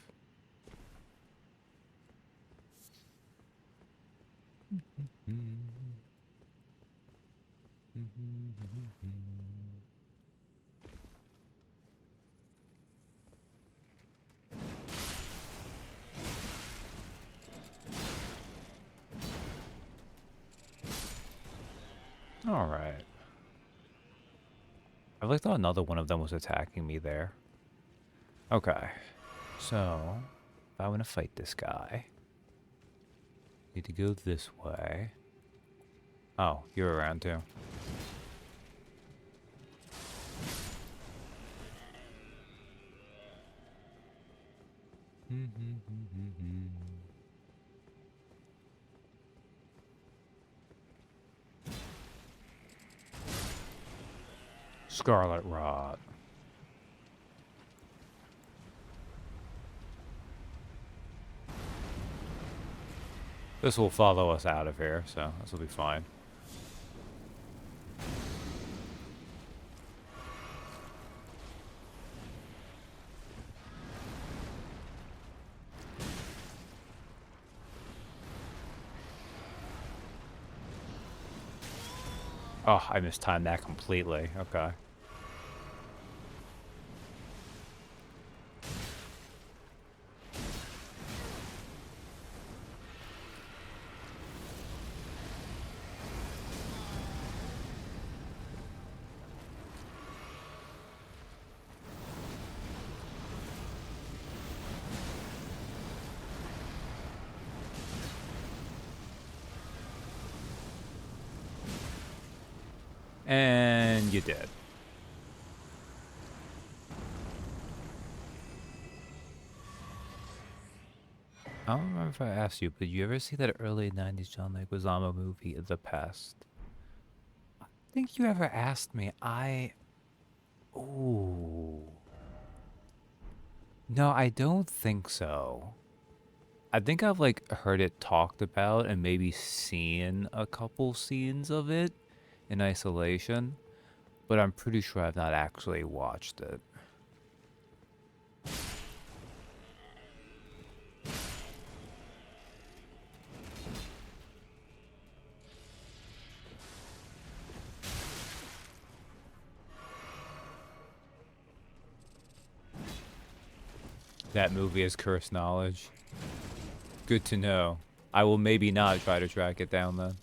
A: All right. I like thought another one of them was attacking me there. Okay. So, if I want to fight this guy, need to go this way. Oh, you're around too. Scarlet Rot. This will follow us out of here, so this will be fine. Oh, I mistimed that completely. Okay. And you did. I don't remember if I asked you, but you ever see that early 90s John Leguizamo movie, The Pest? I think you ever asked me. Ooh. No, I don't think so. I think I've like heard it talked about and maybe seen a couple scenes of it in isolation, but I'm pretty sure I've not actually watched it. That movie is cursed knowledge. Good to know. I will maybe not try to track it down then.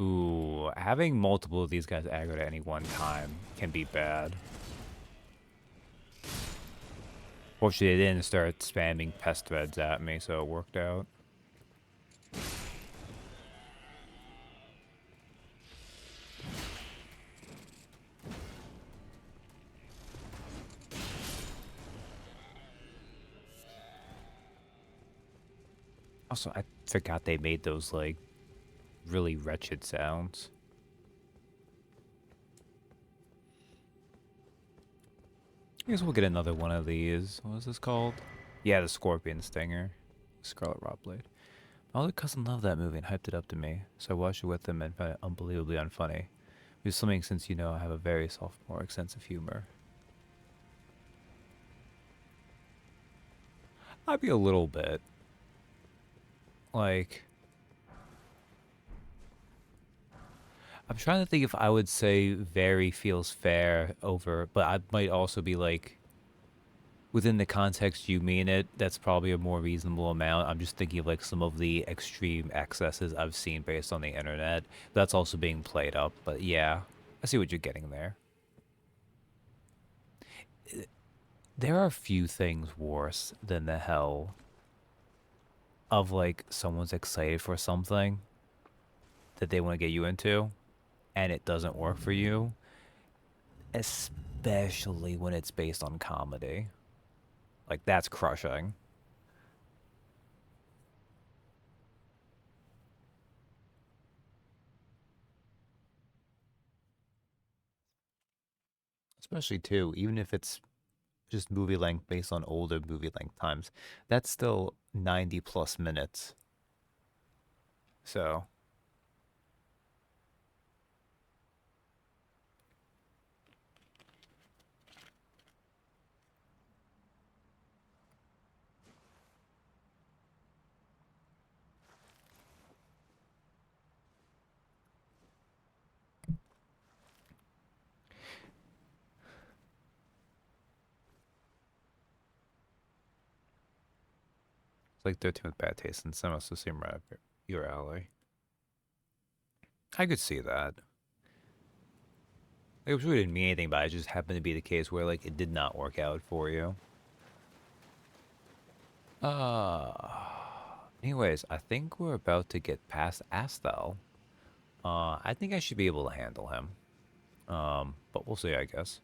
A: Ooh, having multiple of these guys aggroed at any one time can be bad. Fortunately, they didn't start spamming pest threads at me, so it worked out. Also, I forgot they made those, like, really wretched sounds. I guess we'll get another one of these. What is this called? Yeah, the Scorpion Stinger. Scarlet Rot Blade. My older cousin loved that movie and hyped it up to me, so I watched it with him and found it unbelievably unfunny. Which is something since you know I have a very sophomoric sense of humor. I'd be a little bit. Like, I'm trying to think if I would say very feels fair over, but I might also be like, within the context you mean it, that's probably a more reasonable amount. I'm just thinking of like some of the extreme excesses I've seen based on the internet. That's also being played up, but yeah, I see what you're getting there. There are few things worse than the hell of like someone's excited for something that they want to get you into and it doesn't work for you, especially when it's based on comedy. Like that's crushing. Especially too, even if it's just movie length based on older movie length times, that's still 90 plus minutes. So, it's like 13 with bad taste and some also seem right up your alley. I could see that. Like, it really didn't mean anything, but it just happened to be the case where, like, it did not work out for you. Anyways, I think we're about to get past Astel. I think I should be able to handle him. But we'll see, I guess.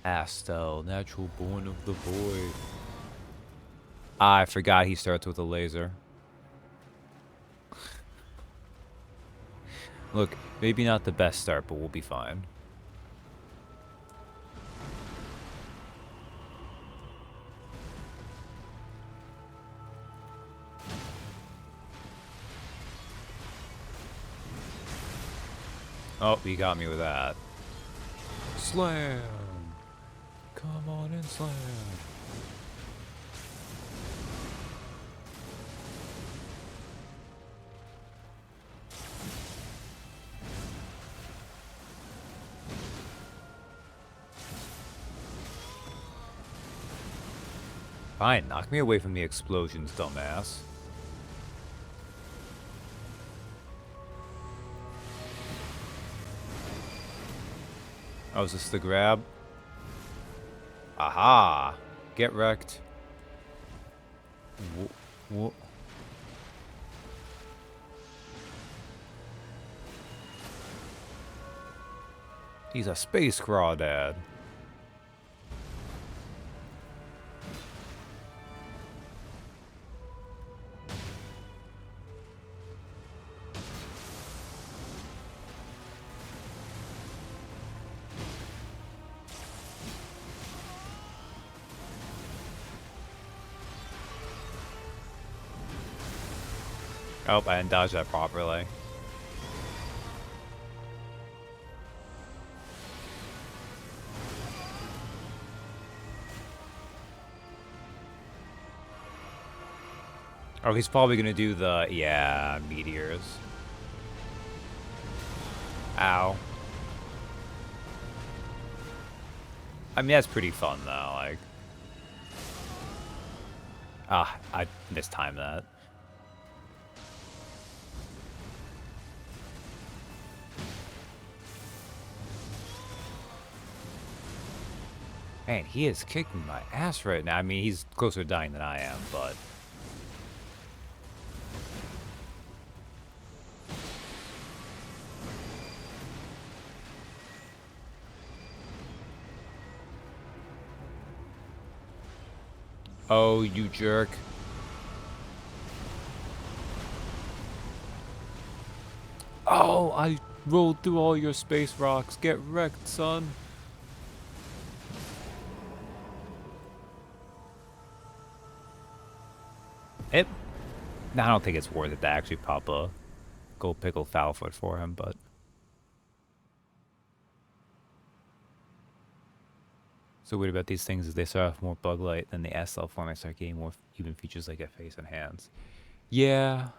A: Astel, natural born of the void. I forgot he starts with a laser. Look, maybe not the best start, but we'll be fine. Oh, he got me with that. Slam! Come on and slam! Fine, knock me away from the explosions, dumbass. Oh, is this the grab? Aha! Get wrecked. Whoa. He's a space crawdad. Oh, I didn't dodge that properly. Oh, he's probably gonna do the, yeah, meteors. Ow. I mean, that's pretty fun, though, like. Ah, I mistimed that. Man, he is kicking my ass right now. I mean, he's closer to dying than I am, but... Oh, you jerk. Oh, I rolled through all your space rocks. Get wrecked, son. It... I don't think it's worth it to actually pop a gold pickle foul foot for him, but... So weird about these things is they start off more bug light, then the SL format start getting more even features like a face and hands. Yeah.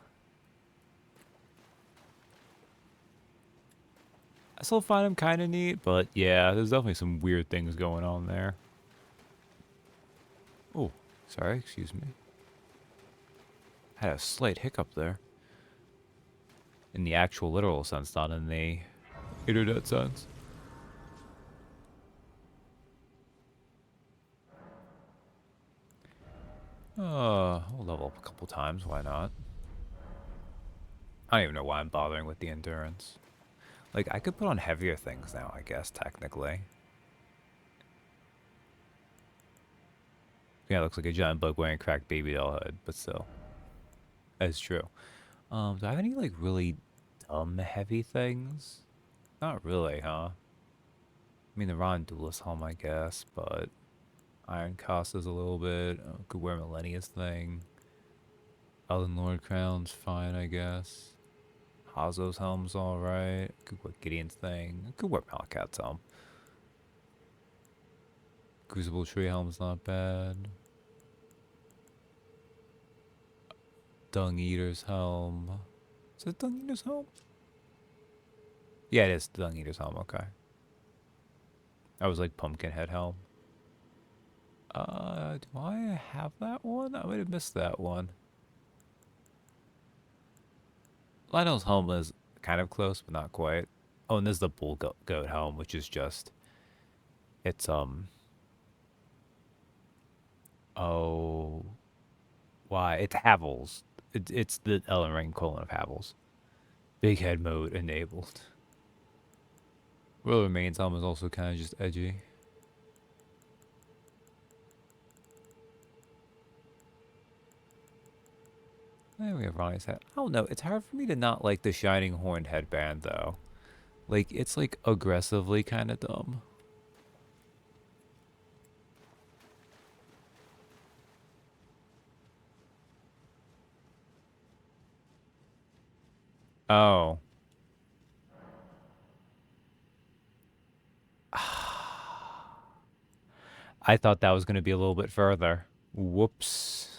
A: I still find them kind of neat, but yeah, there's definitely some weird things going on there. Oh, sorry, excuse me. Had a slight hiccup there. In the actual literal sense, not in the internet sense. We'll level up a couple times, why not? I don't even know why I'm bothering with the endurance. Like, I could put on heavier things now, I guess, technically. Yeah, it looks like a giant bug wearing a cracked baby doll head, but still. That's true. Do I have any, like, really dumb heavy things? Not really, huh? I mean, the Ron Duelist Helm, I guess, but... Iron Costa's a little bit. Could wear Millennia's thing. Elden Lord Crown's fine, I guess. Hazo's helm's alright. Could wear Gideon's thing. Could wear Malakat's helm. Crucible Tree helm's not bad. Dung Eater's helm. Is it Dung Eater's helm? Yeah, it is Dung Eater's helm, okay. I was like Pumpkinhead helm. Do I have that one? I might have missed that one. Lionel's home is kind of close, but not quite. Oh, and this is the bull goat home, which is just it's oh why it's Havel's. It's the Elden Ring colon of Havel's. Big head mode enabled. Will Remains home is also kind of just edgy. There we have Ronnie's head. I don't know. It's hard for me to not like the shining horned headband though. Like it's like aggressively kind of dumb. Oh. I thought that was going to be a little bit further. Whoops.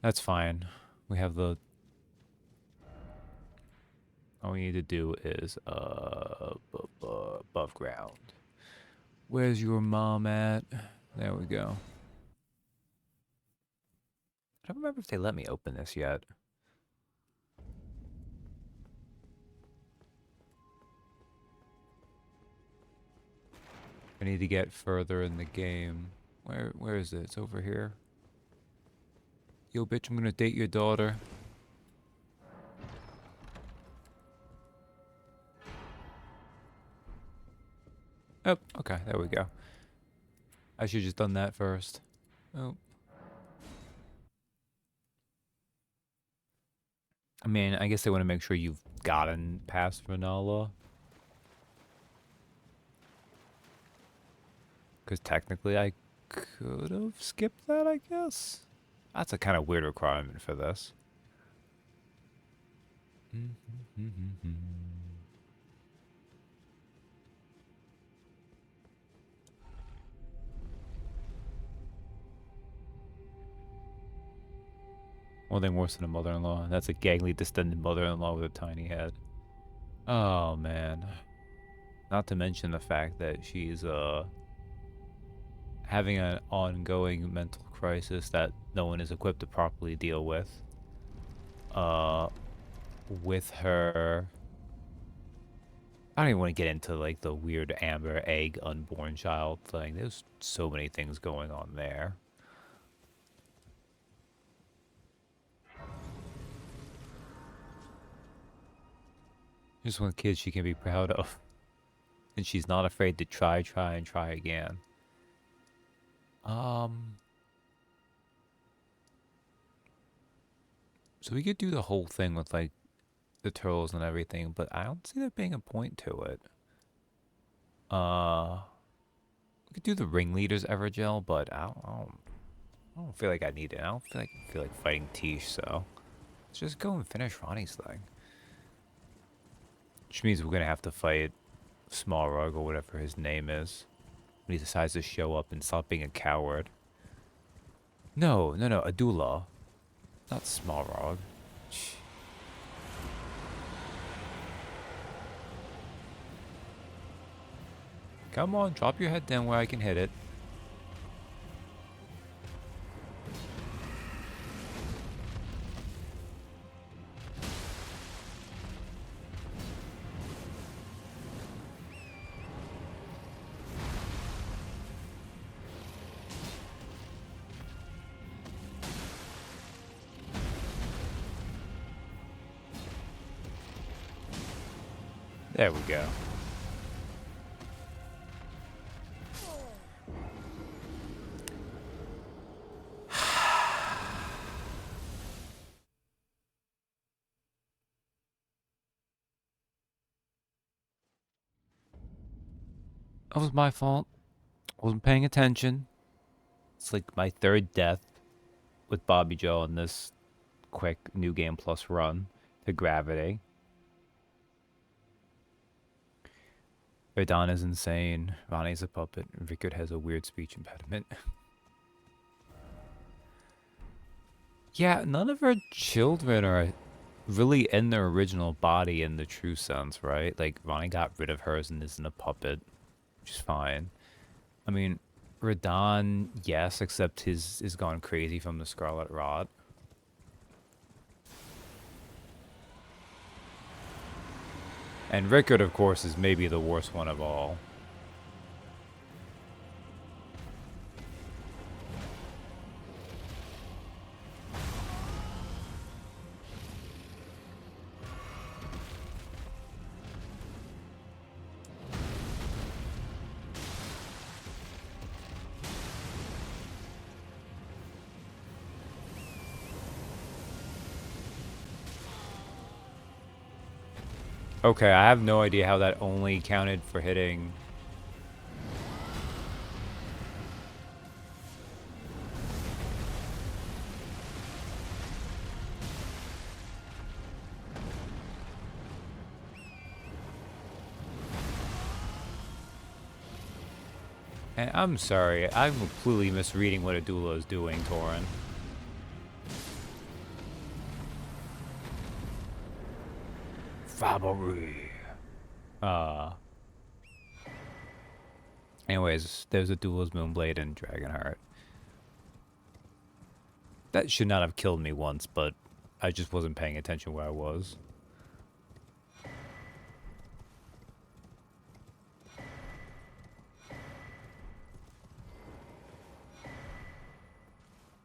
A: That's fine. We have the... All we need to do is above ground. Where's your mom at? There we go. I don't remember if they let me open this yet. I need to get further in the game. Where is it? It's over here. Yo, bitch, I'm gonna date your daughter. Oh, okay, there we go. I should have just done that first. Oh. I mean, I guess they want to make sure you've gotten past Vanilla. Because technically I could have skipped that, I guess. That's a kind of weird requirement for this. One thing worse than a mother-in-law. That's a gangly distended mother-in-law with a tiny head. Oh, man. Not to mention the fact that she's, having an ongoing mental crisis that no one is equipped to properly deal with. With her... I don't even want to get into, like, the weird amber egg unborn child thing. There's so many things going on there. Just one kid she can be proud of. And she's not afraid to try again. So we could do the whole thing with, like, the turtles and everything, but I don't see there being a point to it. We could do the ringleaders Evergel, but I don't feel like I need it. I don't feel like fighting Tish, so let's just go and finish Ronnie's thing. Which means we're gonna have to fight Small Rug or whatever his name is when he decides to show up and stop being a coward. No, Adula, not Small Rug. Come on, drop your head down where I can hit it. There we go. That was my fault. Wasn't paying attention. It's like my third death with Bobby Joe in this quick New Game Plus run to Gravity. Verdon is insane. Ronnie's a puppet. Rickard has a weird speech impediment. Yeah, none of her children are really in their original body in the true sense, right? Like, Ronnie got rid of hers and isn't a puppet, which is fine. I mean, Radon, yes, except his is gone crazy from the Scarlet Rot. And Rickard, of course, is maybe the worst one of all. Okay, I have no idea how that only counted for hitting. And I'm sorry, I'm completely misreading what Adula is doing, Torin. Fabry. Anyways, there's Adula's Moonblade and Dragonheart. That should not have killed me once, but I just wasn't paying attention where I was.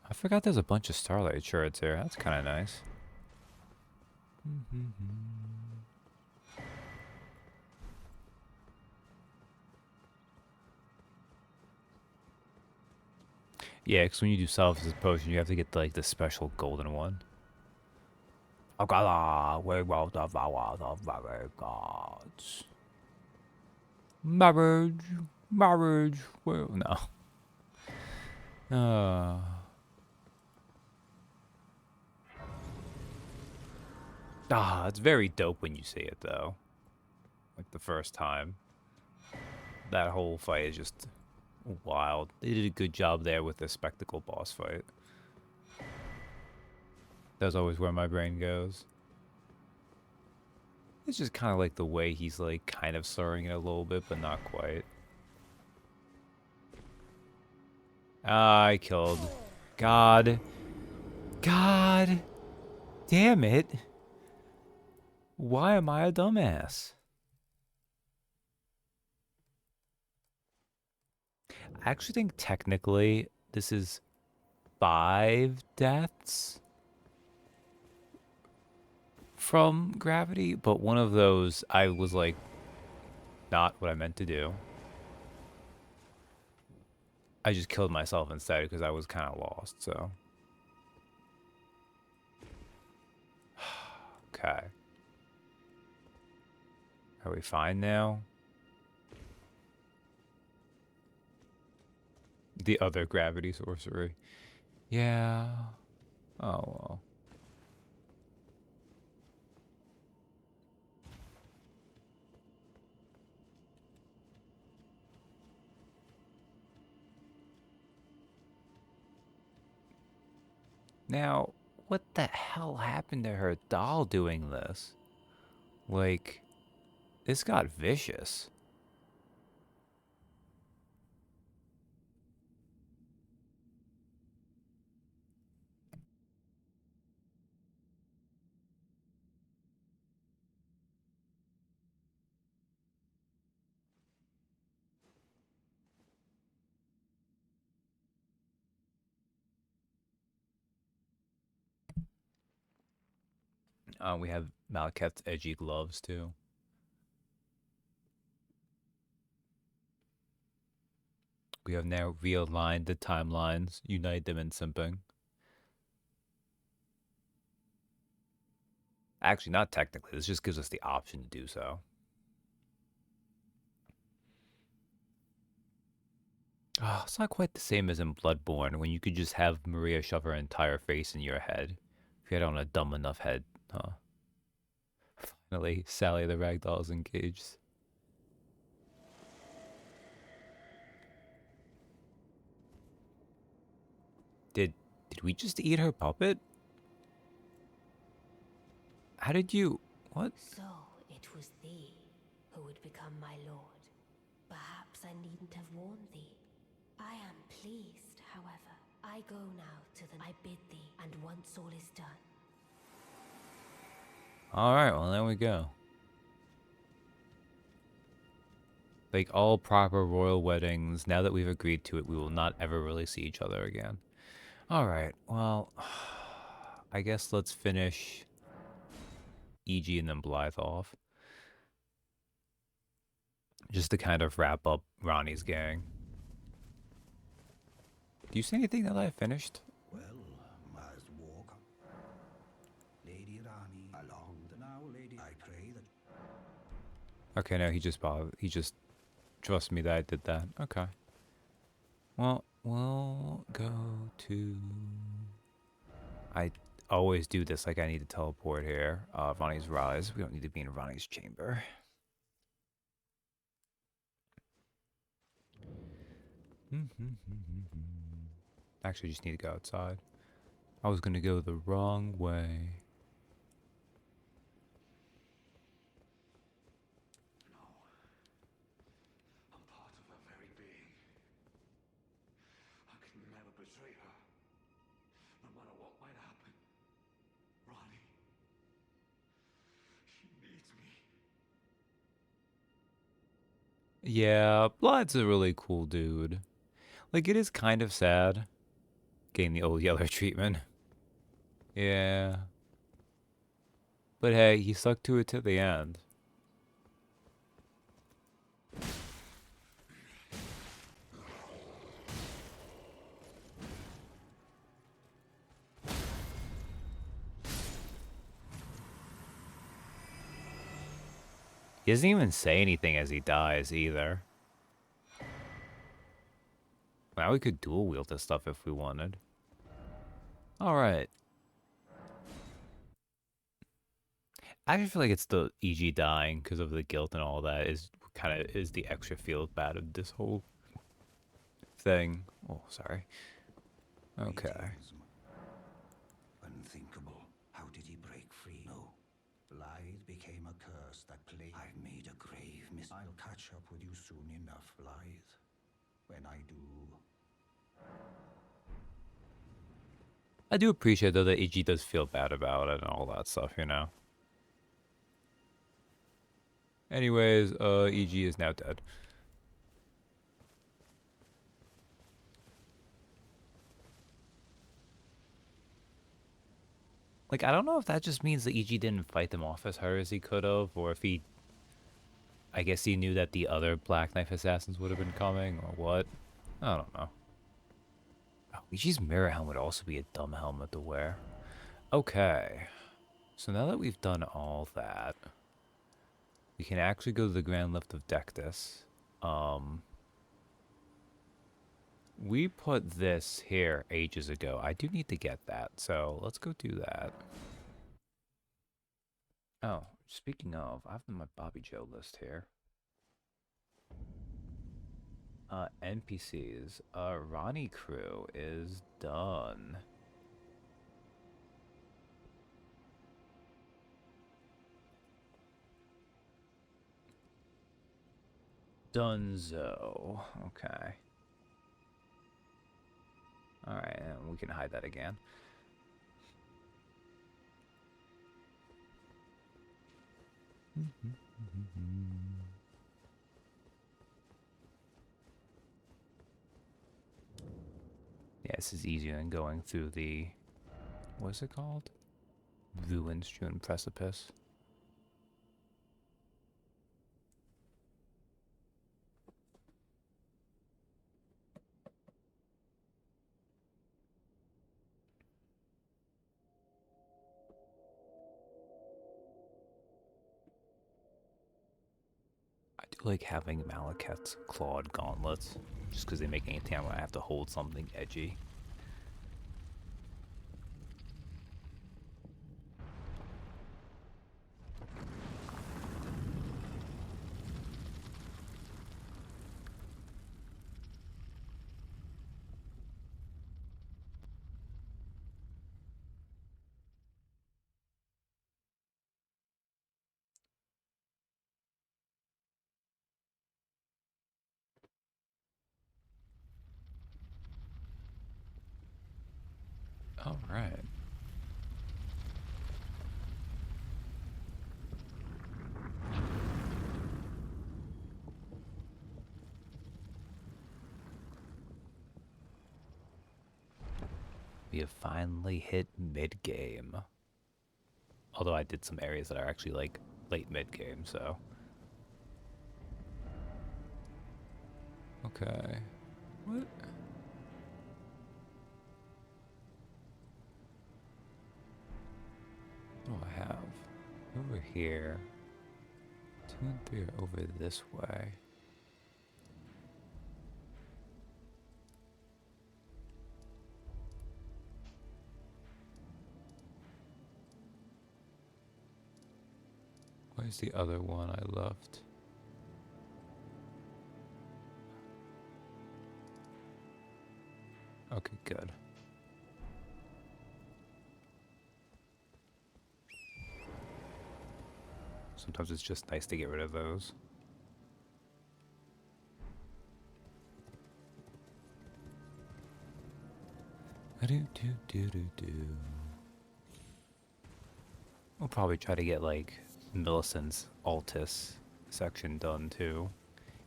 A: I forgot there's a bunch of Starlight shirts here. That's kind of nice. Yeah, because when you do Selfless Potion, you have to get like the special golden one. We will devour the very gods. Marriage, well, no. It's very dope when you see it, though. Like the first time. That whole fight is just wild. They did a good job there with the spectacle boss fight. That's always where my brain goes. It's just kind of like the way he's like kind of slurring it a little bit, but not quite. I killed. God damn it. Why am I a dumbass? I actually think technically this is 5 deaths from gravity, but one of those I was like, not what I meant to do. I just killed myself instead because I was kind of lost, so. Okay. Are we fine now? The other gravity sorcery. Yeah. Oh, well. Now, what the hell happened to her doll doing this? Like, this got vicious. We have Malekith's edgy gloves, too. We have now realigned the timelines, unite them in simping. Actually, not technically. This just gives us the option to do so. Oh, it's not quite the same as in Bloodborne, when you could just have Maria shove her entire face in your head. If you had on a dumb enough head, huh? Finally, Sally the Ragdoll is engaged. Did we just eat her puppet? How did you... What?
C: So it was thee who would become my lord. Perhaps I needn't have warned thee. I am pleased, however. I go now to the... I bid thee, and once all is done.
A: Alright, well, there we go. Like all proper royal weddings, now that we've agreed to it, we will not ever really see each other again. Alright, well, I guess let's finish EG and then Blythe off. Just to kind of wrap up Ronnie's gang. Do you see anything that I finished?
D: Well, must walk. Lady Rani along the now, lady. I pray that.
A: Okay, no, he just trust me that I did that. Okay. Well, we'll go to... I always do this, like I need to teleport here. Ronnie's Rise. We don't need to be in Ronnie's chamber. Actually, just need to go outside. I was gonna go the wrong way.
B: I'm part of her very being. I can never betray her. No matter what might happen. Ronnie. She needs me.
A: Yeah, Blood's a really cool dude. Like, it is kind of sad getting the old Yeller treatment. Yeah. But hey, he stuck to it to the end. He doesn't even say anything as he dies either. Now we could dual wield this stuff if we wanted. Alright. I actually feel like it's the EG dying because of the guilt and all that is kind of is the extra feel bad of this whole thing. Oh, sorry. Okay.
D: Greetings. Unthinkable. How did he break free? No. Blythe became a curse that plagued. I've made a grave miss. I'll catch up with you soon enough, Blythe. When I do.
A: I do appreciate though that EG does feel bad about it and all that stuff, you know. Anyways, EG is now dead. Like, I don't know if that just means that EG didn't fight them off as hard as he could have, or if he... I guess he knew that the other Black Knife assassins would have been coming, or what. I don't know. Oh, EG's mirror helmet would also be a dumb helmet to wear. Okay. So now that we've done all that, we can actually go to the Grand Lift of Dectus. We put this here ages ago. I do need to get that, so let's go do that. Oh, speaking of, I have my Bobby Joe list here. NPCs. Ronnie crew is done. Dunzo. Okay. Alright, and we can hide that again. Yeah, this is easier than going through the... What's it called? Ruin-strewn precipice. I do like having Malekith's clawed gauntlets, just because they make any time when I have to hold something edgy. All right. We have finally hit mid-game. Although I did some areas that are actually like late mid-game, so. Okay. What? What do I have? Over here. 2 and 3 are over this way. Where's the other one I left? Okay, good. Sometimes it's just nice to get rid of those. We'll probably try to get like Millicent's Altus section done too.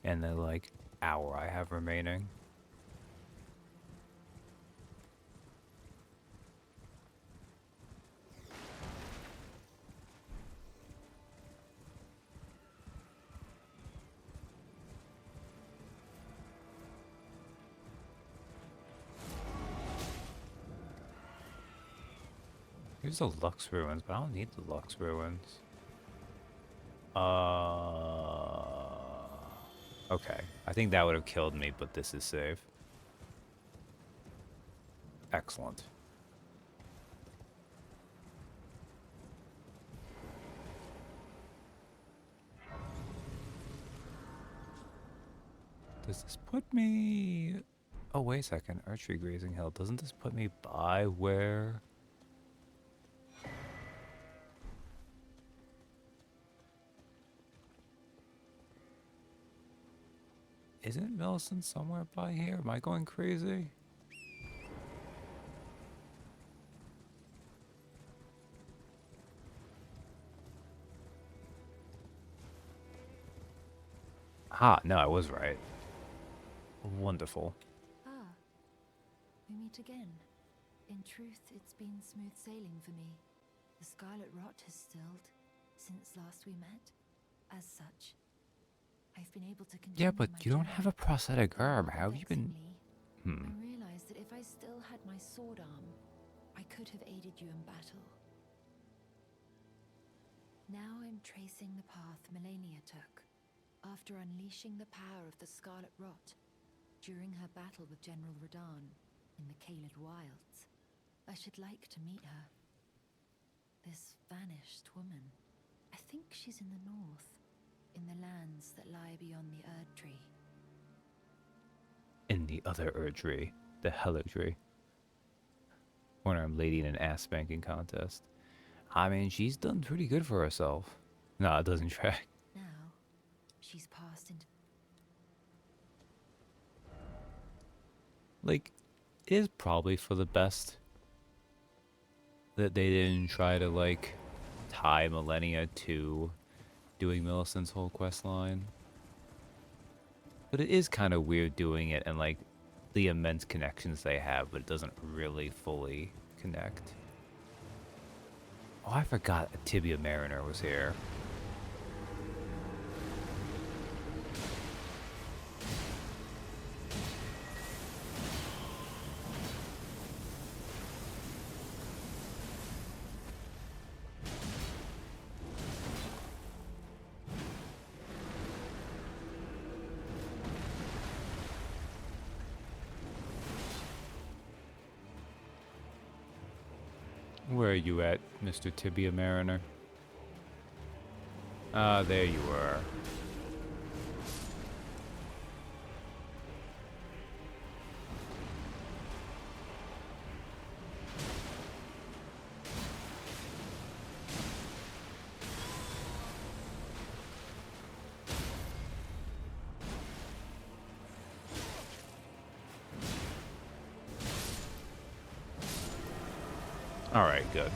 A: And the like hour I have remaining. Here's the Lux Ruins, but I don't need the Lux Ruins. Okay. I think that would have killed me, but this is safe. Excellent. Does this put me... Oh, wait a second. Archery Grazing Hill. Doesn't this put me by where... Isn't Millicent somewhere by here? Am I going crazy? Ah, no, I was right. Wonderful.
F: Ah, we meet again. In truth, it's been smooth sailing for me. The scarlet rot has stilled since last we met. As such, I've been able to continue.
A: Yeah, but
F: my
A: you don't
F: journey.
A: have a prosthetic arm. How have you been...
F: I realized that if I still had my sword arm, I could have aided you in battle. Now I'm tracing the path Melania took, after unleashing the power of the Scarlet Rot during her battle with General Radahn in the Caelid Wilds. I should like to meet her. This vanished woman. I think she's in the north, in the lands that lie beyond the Erd Tree.
A: In the other Erdtree, the Helligtree. One-armed lady in an ass spanking contest. I mean, she's done pretty good for herself. No, it doesn't track.
F: Now, she's passed into...
A: Like, it is probably for the best that they didn't try to, like, tie Millennia to doing Millicent's whole quest line. But it is kind of weird doing it and, like, the immense connections they have, but it doesn't really fully connect. Oh, I forgot a Tibia Mariner was here. Where are you at, Mr. Tibia Mariner? Ah, there you are. Alright, good.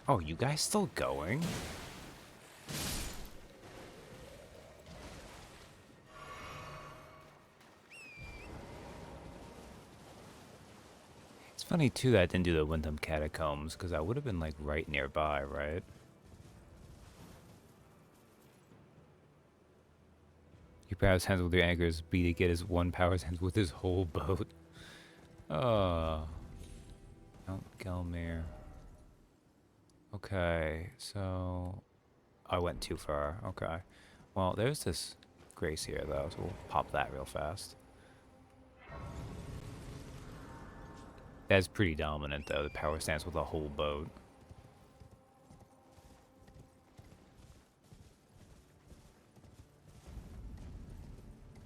A: Oh, you guys still going? Funny too that I didn't do the Wyndham Catacombs, because I would have been like right nearby, right? Your power's hands with your anchors, B to get his one power's hands with his whole boat. Oh. Mount Gelmir. Okay, so I went too far. Okay. Well, there's this Grace here, though, so we'll pop that real fast. That's pretty dominant, though. The power stance with a whole boat.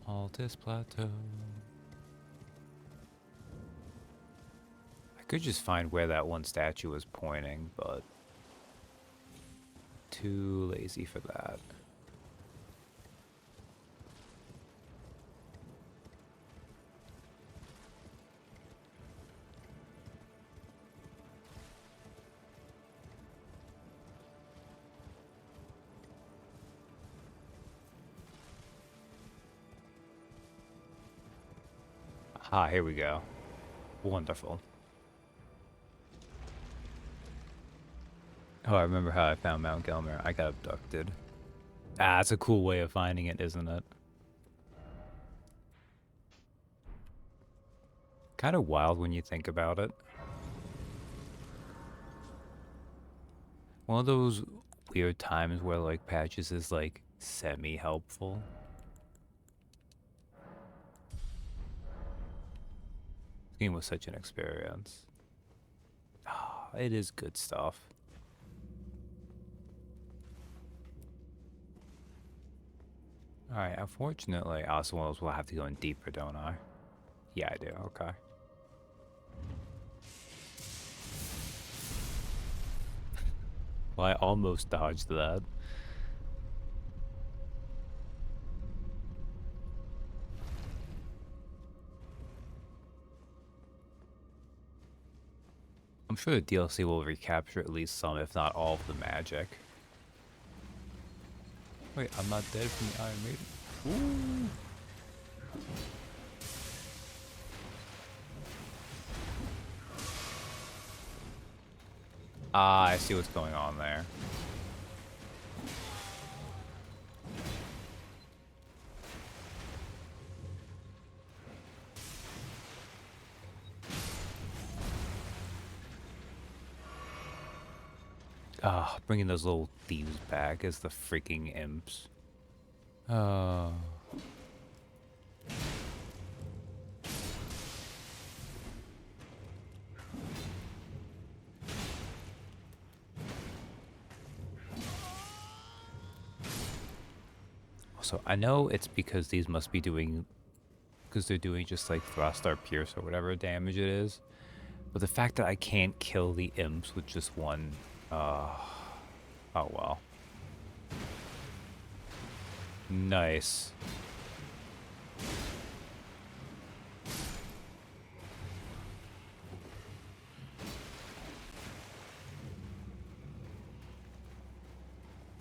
A: Altus Plateau. I could just find where that one statue was pointing, but too lazy for that. Ah, here we go. Wonderful. Oh, I remember how I found Mount Gelmir. I got abducted. Ah, that's a cool way of finding it, isn't it? Kind of wild when you think about it. One of those weird times where, like, Patches is, like, semi-helpful. This game was such an experience. Ah, it is good stuff. Alright, unfortunately, also one of those will have to go in deeper, don't I? Yeah, I do. Okay. Well, I almost dodged that. I'm sure the DLC will recapture at least some, if not all, of the magic. Wait, I'm not dead from the Iron Maiden? Ooh. Ah, I see what's going on there. Ah, bringing those little thieves back as the freaking imps. Oh. So I know it's because these must be doing, because they're doing just like thrust or pierce or whatever damage it is. But the fact that I can't kill the imps with just one, oh well. Nice.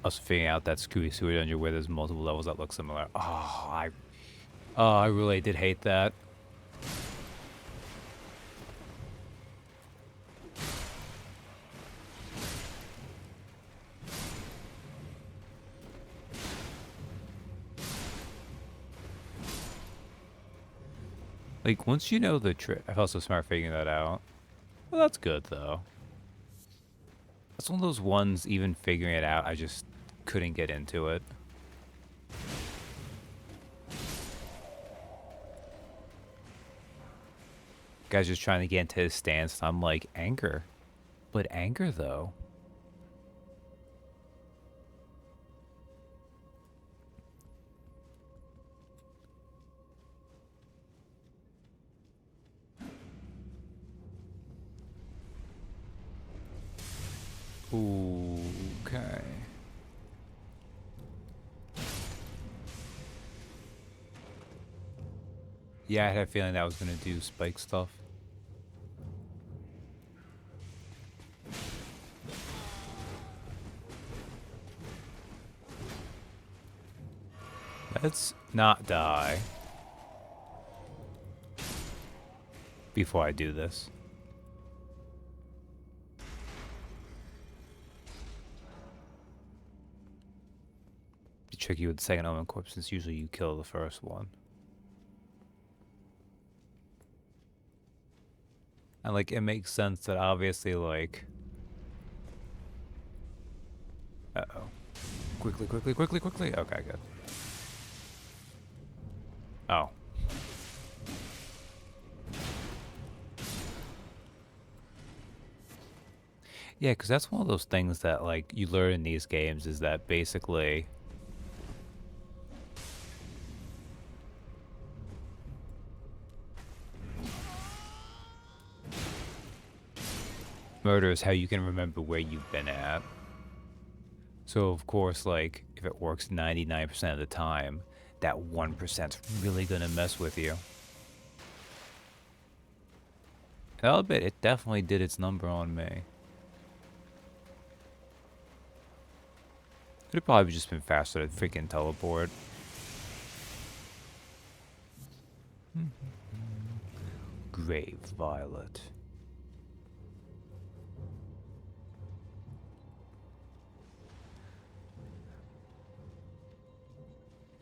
A: Also figuring out that Scooby Sewer dungeon where there's multiple levels that look similar. Oh, I really did hate that. Like, once you know the trick, I felt so smart figuring that out. Well, that's good, though. That's one of those ones, even figuring it out, I just couldn't get into it. Guy's just trying to get into his stance, and I'm like, anger. But anger, though. Ooh, okay. Yeah, I had a feeling that was going to do spike stuff. Let's not die before I do this. tricky with the second Omen Corpse since usually you kill the first one. And like it makes sense that obviously like uh-oh. Quickly, quickly, quickly, quickly. Okay, good. Oh. Yeah, because that's one of those things that like you learn in these games is that basically murder is how you can remember where you've been at. So of course, like if it works 99% of the time, that 1%'s really gonna mess with you. And I'll admit, it definitely did its number on me. Could have probably just been faster to freaking teleport. Grave Violet.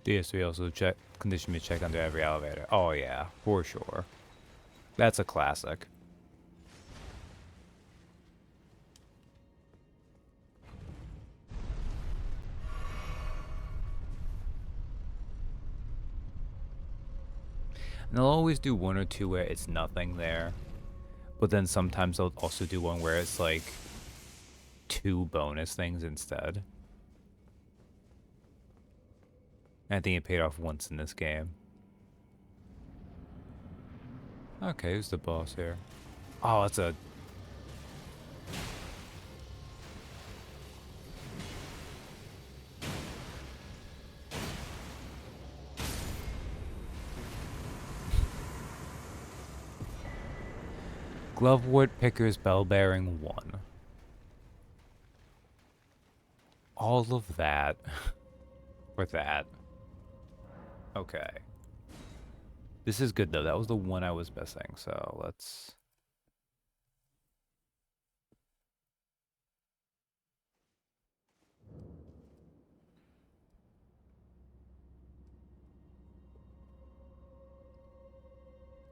A: DS3 also conditioned me to check under every elevator. Oh yeah, for sure. That's a classic. And they'll always do one or two where it's nothing there. But then sometimes they'll also do one where it's like 2 bonus things instead. I think it paid off once in this game. Okay, who's the boss here? Oh, it's a... Glovewood Pickers Bell Bearing 1. All of that. For that. Okay. This is good though. That was the one I was missing, so let's...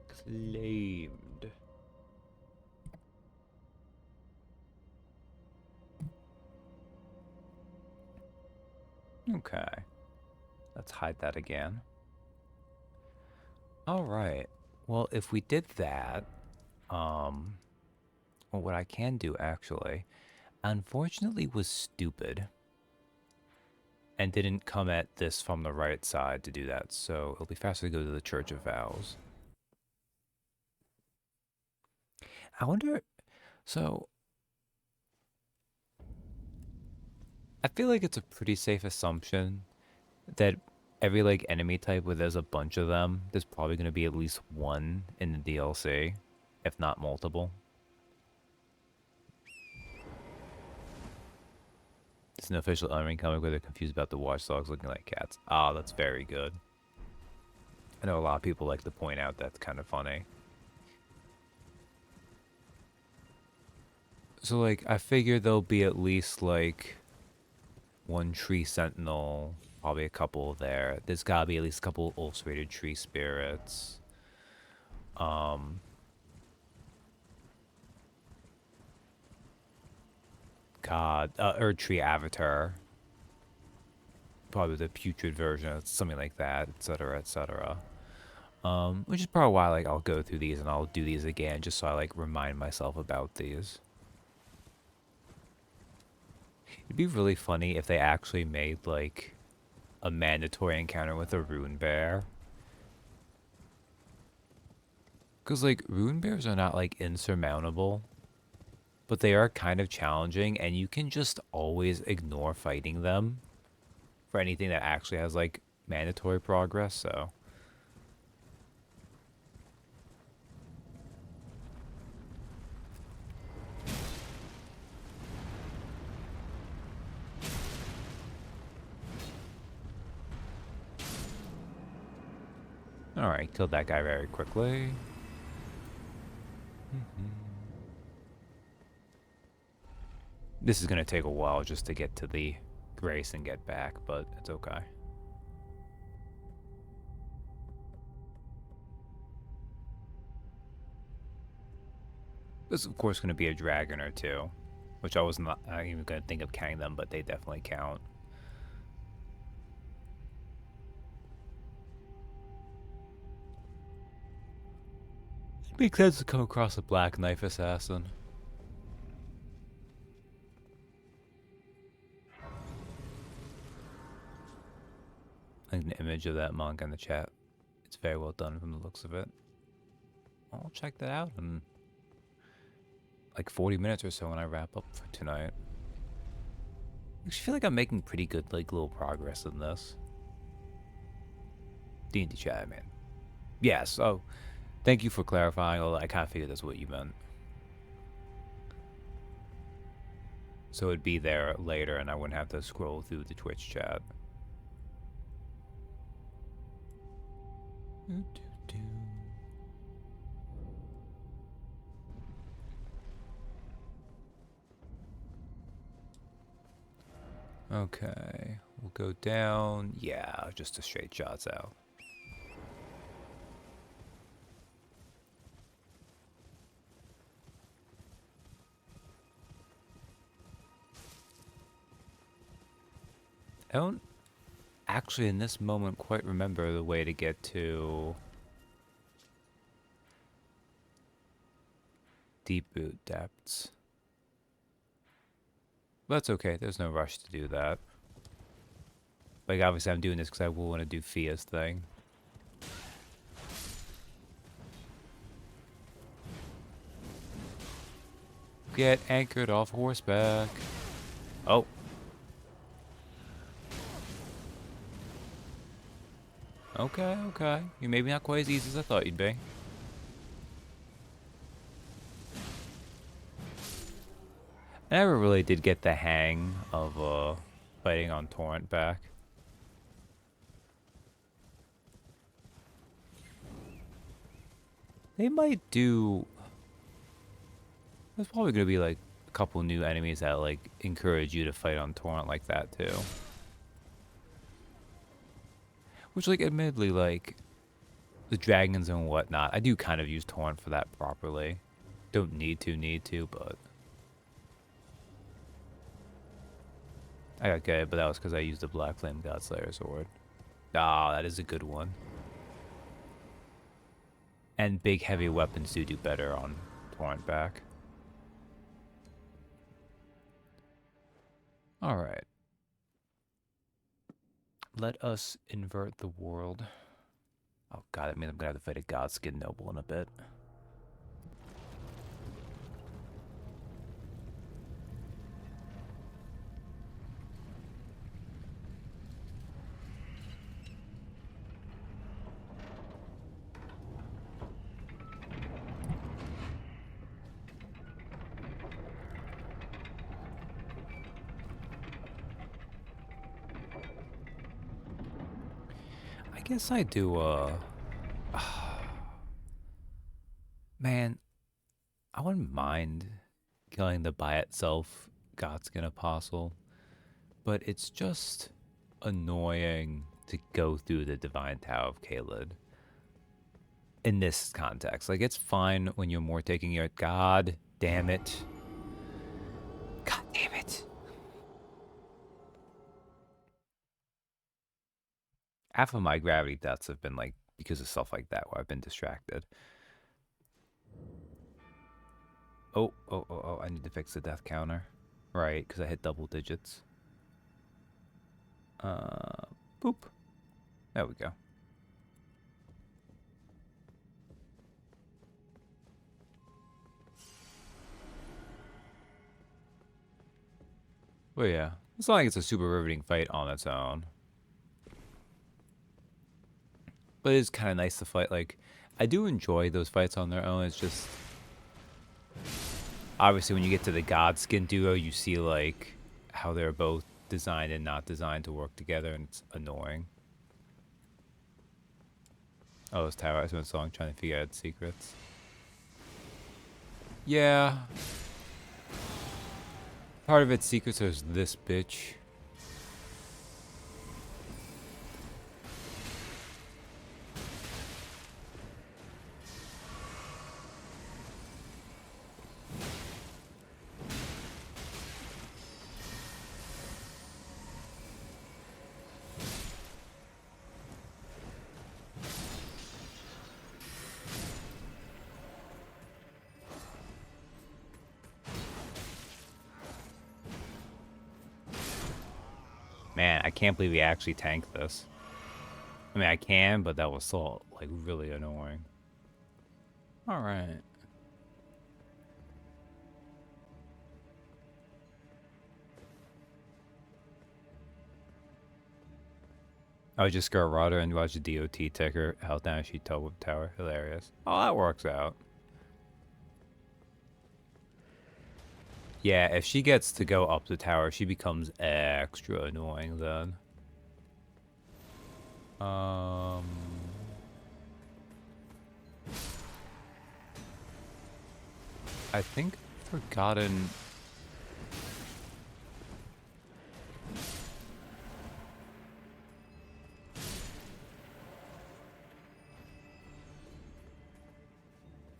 A: Claimed. Okay. Let's hide that again. Alright. Well, if we did that, well, what I can do actually, unfortunately was stupid. And didn't come at this from the right side to do that, so it'll be faster to go to the Church of Vows. I wonder, so... I feel like it's a pretty safe assumption that every like enemy type where there's a bunch of them, there's probably going to be at least one in the DLC, if not multiple. It's an official Elden comic where they're confused about the watchdogs looking like cats. Ah, that's very good. I know a lot of people like to point out that's kind of funny. So like, I figure there'll be at least like 1 tree sentinel, probably a couple there. There's gotta be at least a couple ulcerated tree spirits. God, Erd Tree Avatar. Probably the putrid version, something like that, etc., etc. Which is probably why like I'll go through these and I'll do these again just so I like remind myself about these. It'd be really funny if they actually made like a mandatory encounter with a rune bear. Cause like rune bears are not like insurmountable, but they are kind of challenging and you can just always ignore fighting them for anything that actually has like mandatory progress, so. Alright, killed that guy very quickly. This is gonna take a while just to get to the Grace and get back, but it's okay. There's of course going to be a dragon or two, which I was not even going to think of counting them, but they definitely count. It makes sense to come across a black knife assassin. Like an image of that manga in the chat. It's very well done from the looks of it. I'll check that out in like 40 minutes or so when I wrap up for tonight. I actually feel like I'm making pretty good like little progress in this. D&D chat, man. Yes, oh, thank you for clarifying, although I kind of figured that's what you meant. So it'd be there later and I wouldn't have to scroll through the Twitch chat. Okay, we'll go down. Yeah, just a straight shots out. I don't actually in this moment quite remember the way to get to deep boot depths. But that's okay, there's no rush to do that. Like obviously I'm doing this because I will want to do Fia's thing. Get anchored off horseback. Oh. Okay, okay. You're maybe not quite as easy as I thought you'd be. I never really did get the hang of fighting on Torrent back. They might do... There's probably going to be like a couple new enemies that like encourage you to fight on Torrent like that too. Which like admittedly like the dragons and whatnot, I do kind of use Torrent for that properly. Don't need to, but... I got good, but that was because I used the Black Flame Godslayer sword. Ah, that is a good one. And big heavy weapons do better on Torrent back. Alright. Let us invert the world. Oh god, that means I'm gonna have to fight a Godskin Noble in a bit. I guess I do, man, I wouldn't mind killing the by itself Godskin Apostle, but it's just annoying to go through the Divine Tower of Caelid. In this context. Like, it's fine when you're more taking your... God damn it. God damn it. Half of my gravity deaths have been, like, because of stuff like that, where I've been distracted. Oh, I need to fix the death counter. Right, because I hit double digits. Boop. There we go. Well, yeah. It's not like it's a super riveting fight on its own. But it's kind of nice to fight. Like, I do enjoy those fights on their own. It's just... Obviously, when you get to the Godskin duo, you see, like, how they're both designed and not designed to work together, and it's annoying. Oh, it's Tower Iceman song trying to figure out secrets. Yeah. Part of its secrets is this bitch. Man, I can't believe he actually tanked this. I mean, I can, but that was still, like, really annoying. Alright. I would just go Rudder and watch the DOT ticker. Held down, she tower. Hilarious. Oh, that works out. Yeah, if she gets to go up the tower, she becomes extra annoying then. I think I've forgotten.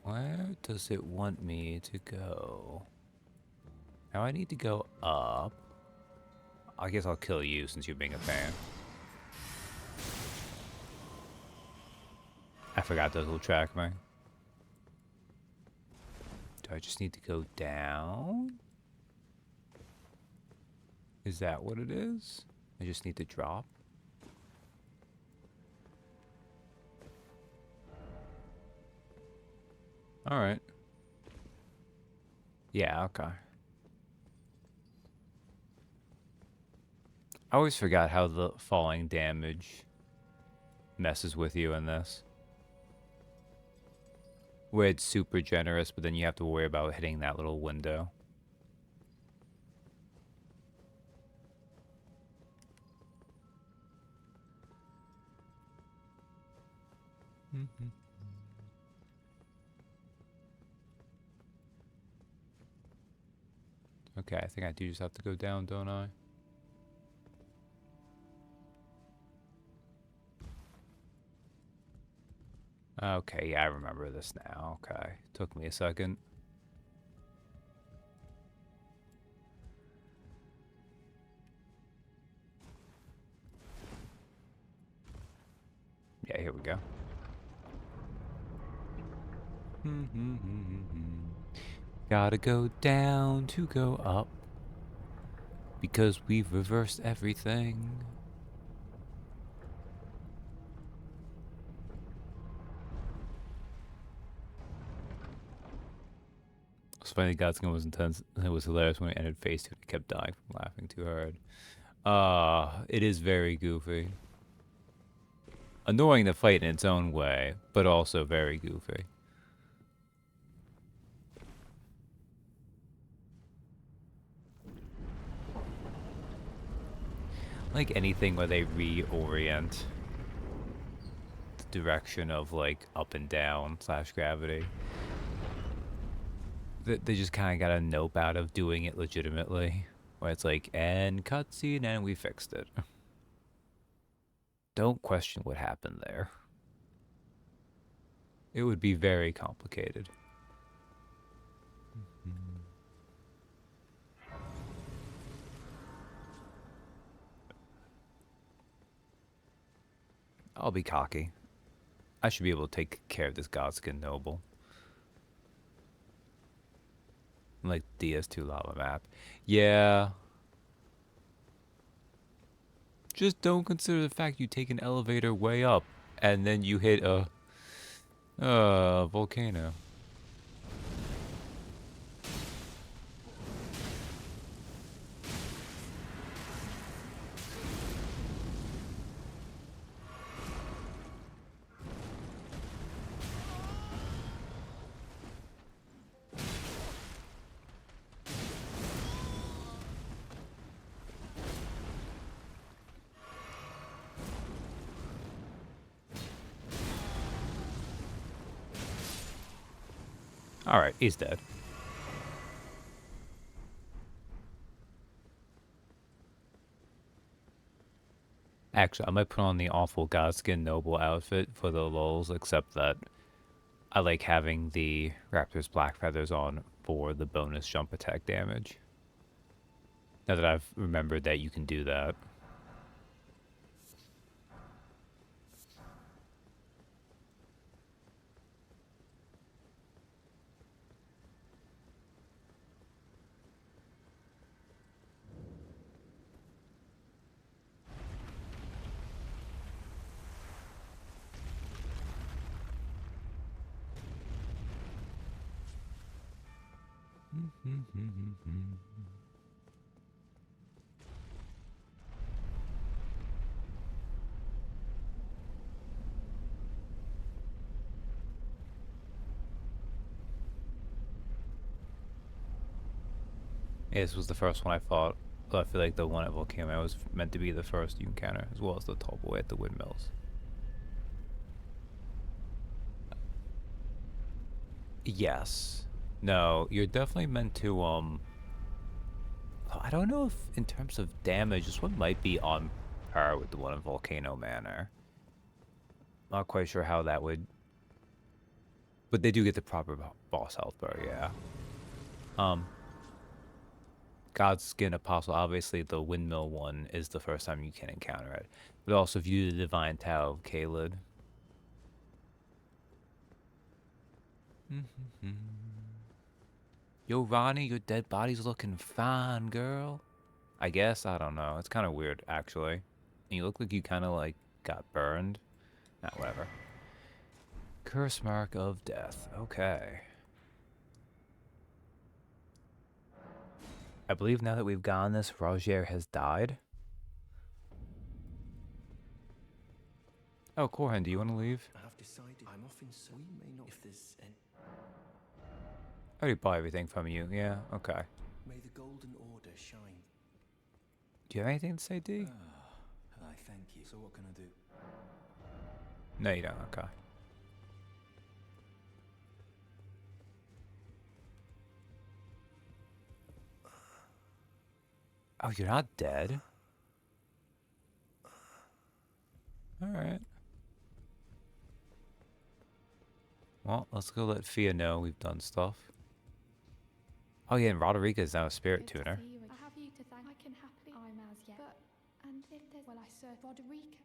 A: Where does it want me to go? Now I need to go up. I guess I'll kill you since you're being a pain. I forgot those will track me. Do I just need to go down? Is that what it is? I just need to drop? Alright. Yeah, okay. I always forgot how the falling damage messes with you in this. Where it's super generous, but then you have to worry about hitting that little window. Okay, I think I do just have to go down, don't I? Okay, yeah, I remember this now. Okay, took me a second. Yeah, here we go. Gotta go down to go up. Because we've reversed everything. It's funny, Godskin was intense. It was hilarious when we ended phase 2 and kept dying from laughing too hard. It is very goofy. Annoying to fight in its own way, but also very goofy. Like anything where they reorient the direction of like up and down / gravity. They just kind of got a nope out of doing it legitimately. Where it's like, and cutscene, and we fixed it. Don't question what happened there. It would be very complicated. I'll be cocky. I should be able to take care of this Godskin Noble. Like DS2 lava map. Yeah. Just don't consider the fact you take an elevator way up and then you hit a volcano. Alright, he's dead. Actually, I might put on the awful Godskin Noble outfit for the lulz, except that I like having the Raptor's Black Feathers on for the bonus jump attack damage. Now that I've remembered that you can do that. Yeah, this was the first one I fought. So I feel like the one at Volcano was meant to be the first you encounter, as well as the tall boy at the windmills. Yes. No, you're definitely meant to, I don't know if in terms of damage, this one might be on par with the one in Volcano Manor. Not quite sure how that would... But they do get the proper boss health bar, yeah. God's Skin Apostle, obviously the windmill one is the first time you can encounter it. But also view the Divine Tao of Kaled. Yo, Ronnie, your dead body's looking fine, girl. I guess, I don't know. It's kind of weird, actually. And you look like you kind of, like, got burned. Nah, whatever. Curse Mark of Death. Okay. I believe now that we've gotten this, Rogier has died. Oh, Corhan, do you want to leave?
B: I have decided I'm off in so we may not if there's any.
A: I already bought everything from you. Yeah, okay.
B: May the golden order shine.
A: Do you have anything to say, D?
E: I thank you. So what can I do?
A: No, you don't. Okay. Oh, you're not dead? Alright. Well, let's go let Fia know we've done stuff. Oh yeah, and Roderica is now a spirit tuner.
G: I have you to thank. I can happily. I'm as yet. But, and if there's. Well, I serve Roderica.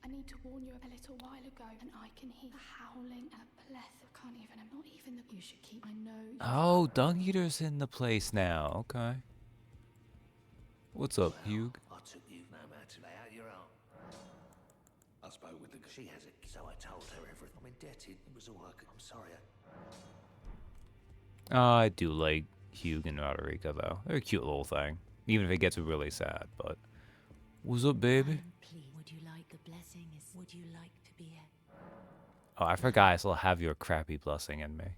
G: I need to warn you a little while ago, and I can hear the howling and a plethora. Can't even. I'm not even the. You should keep. I know.
A: Oh, Dung Eater's in the place now. Okay. What's up, Hugh?
B: I took you no matter to lay out your own. I spoke with the. She has it, so I told her everything. I'm indebted. It was all I could. I'm sorry.
A: I do like Hugh and Roderica, though. They're a cute little thing. Even if it gets really sad, but... What's up, baby?
F: Please, would you like the blessing? Would you like to be a...
A: Oh, I forgot I still have your crappy blessing in me.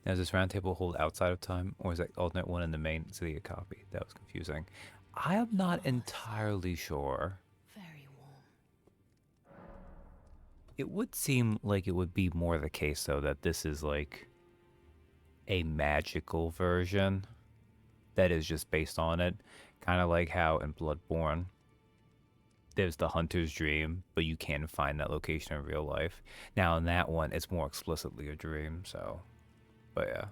A: Now, does this round table hold outside of time, or is that alternate one in the main city a copy? That was confusing. I am not entirely sure.
F: Very warm.
A: It would seem like it would be more the case, though, that this is like a magical version that is just based on it. Kind of like how in Bloodborne, there's the hunter's dream, but you can find that location in real life. Now, in that one, it's more explicitly a dream, so... But yeah.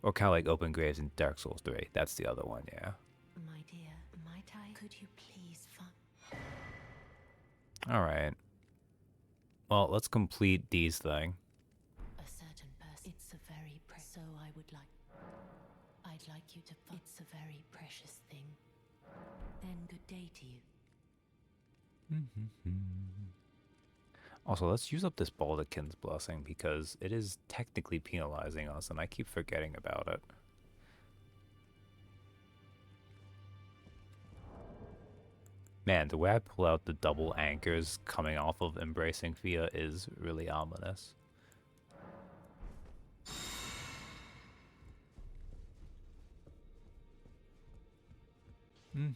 A: Or kind of like Open Graves in Dark Souls 3. That's the other one, yeah.
F: My dear, might I? Could you please
A: Alright. Well, let's complete Dee's thing.
F: a certain person? It's a very so I would like. I'd like you to. It's a very precious thing. Then good day to you.
A: Also, let's use up this Baldachin's blessing because it is technically penalizing us and I keep forgetting about it. Man, the way I pull out the double anchors coming off of Embracing Fia is really ominous. Here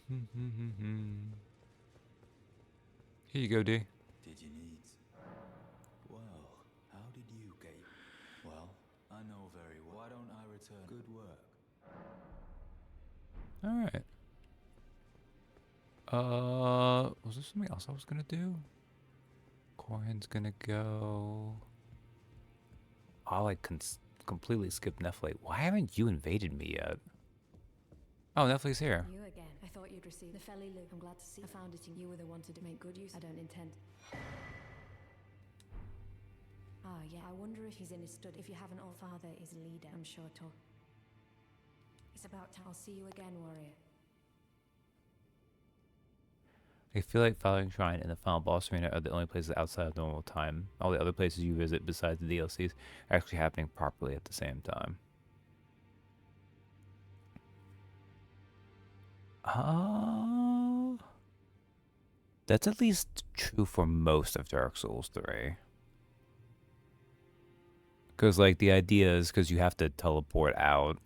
A: you go, D.
E: Did you need? Well, how did you get? Well, I know very well. Why don't I return? Good work.
A: Alright. Was there something else I was gonna do? Corin's gonna go... I'll like completely skip Netflix. Why haven't you invaded me yet? Oh, Netflix here.
H: You again. I thought you'd receive the felly look. I'm glad to see. I found it in you were the one to make good use. I don't intend. Ah, yeah. I wonder if he's in his study. If you haven't, all father is a leader. I'm sure to. It's about time. I'll see you again, warrior.
A: I feel like Following Shrine and the final boss arena are the only places outside of normal time. All the other places you visit besides the DLCs are actually happening properly at the same time. That's at least true for most of Dark Souls 3. Because, like, the idea is because you have to teleport out,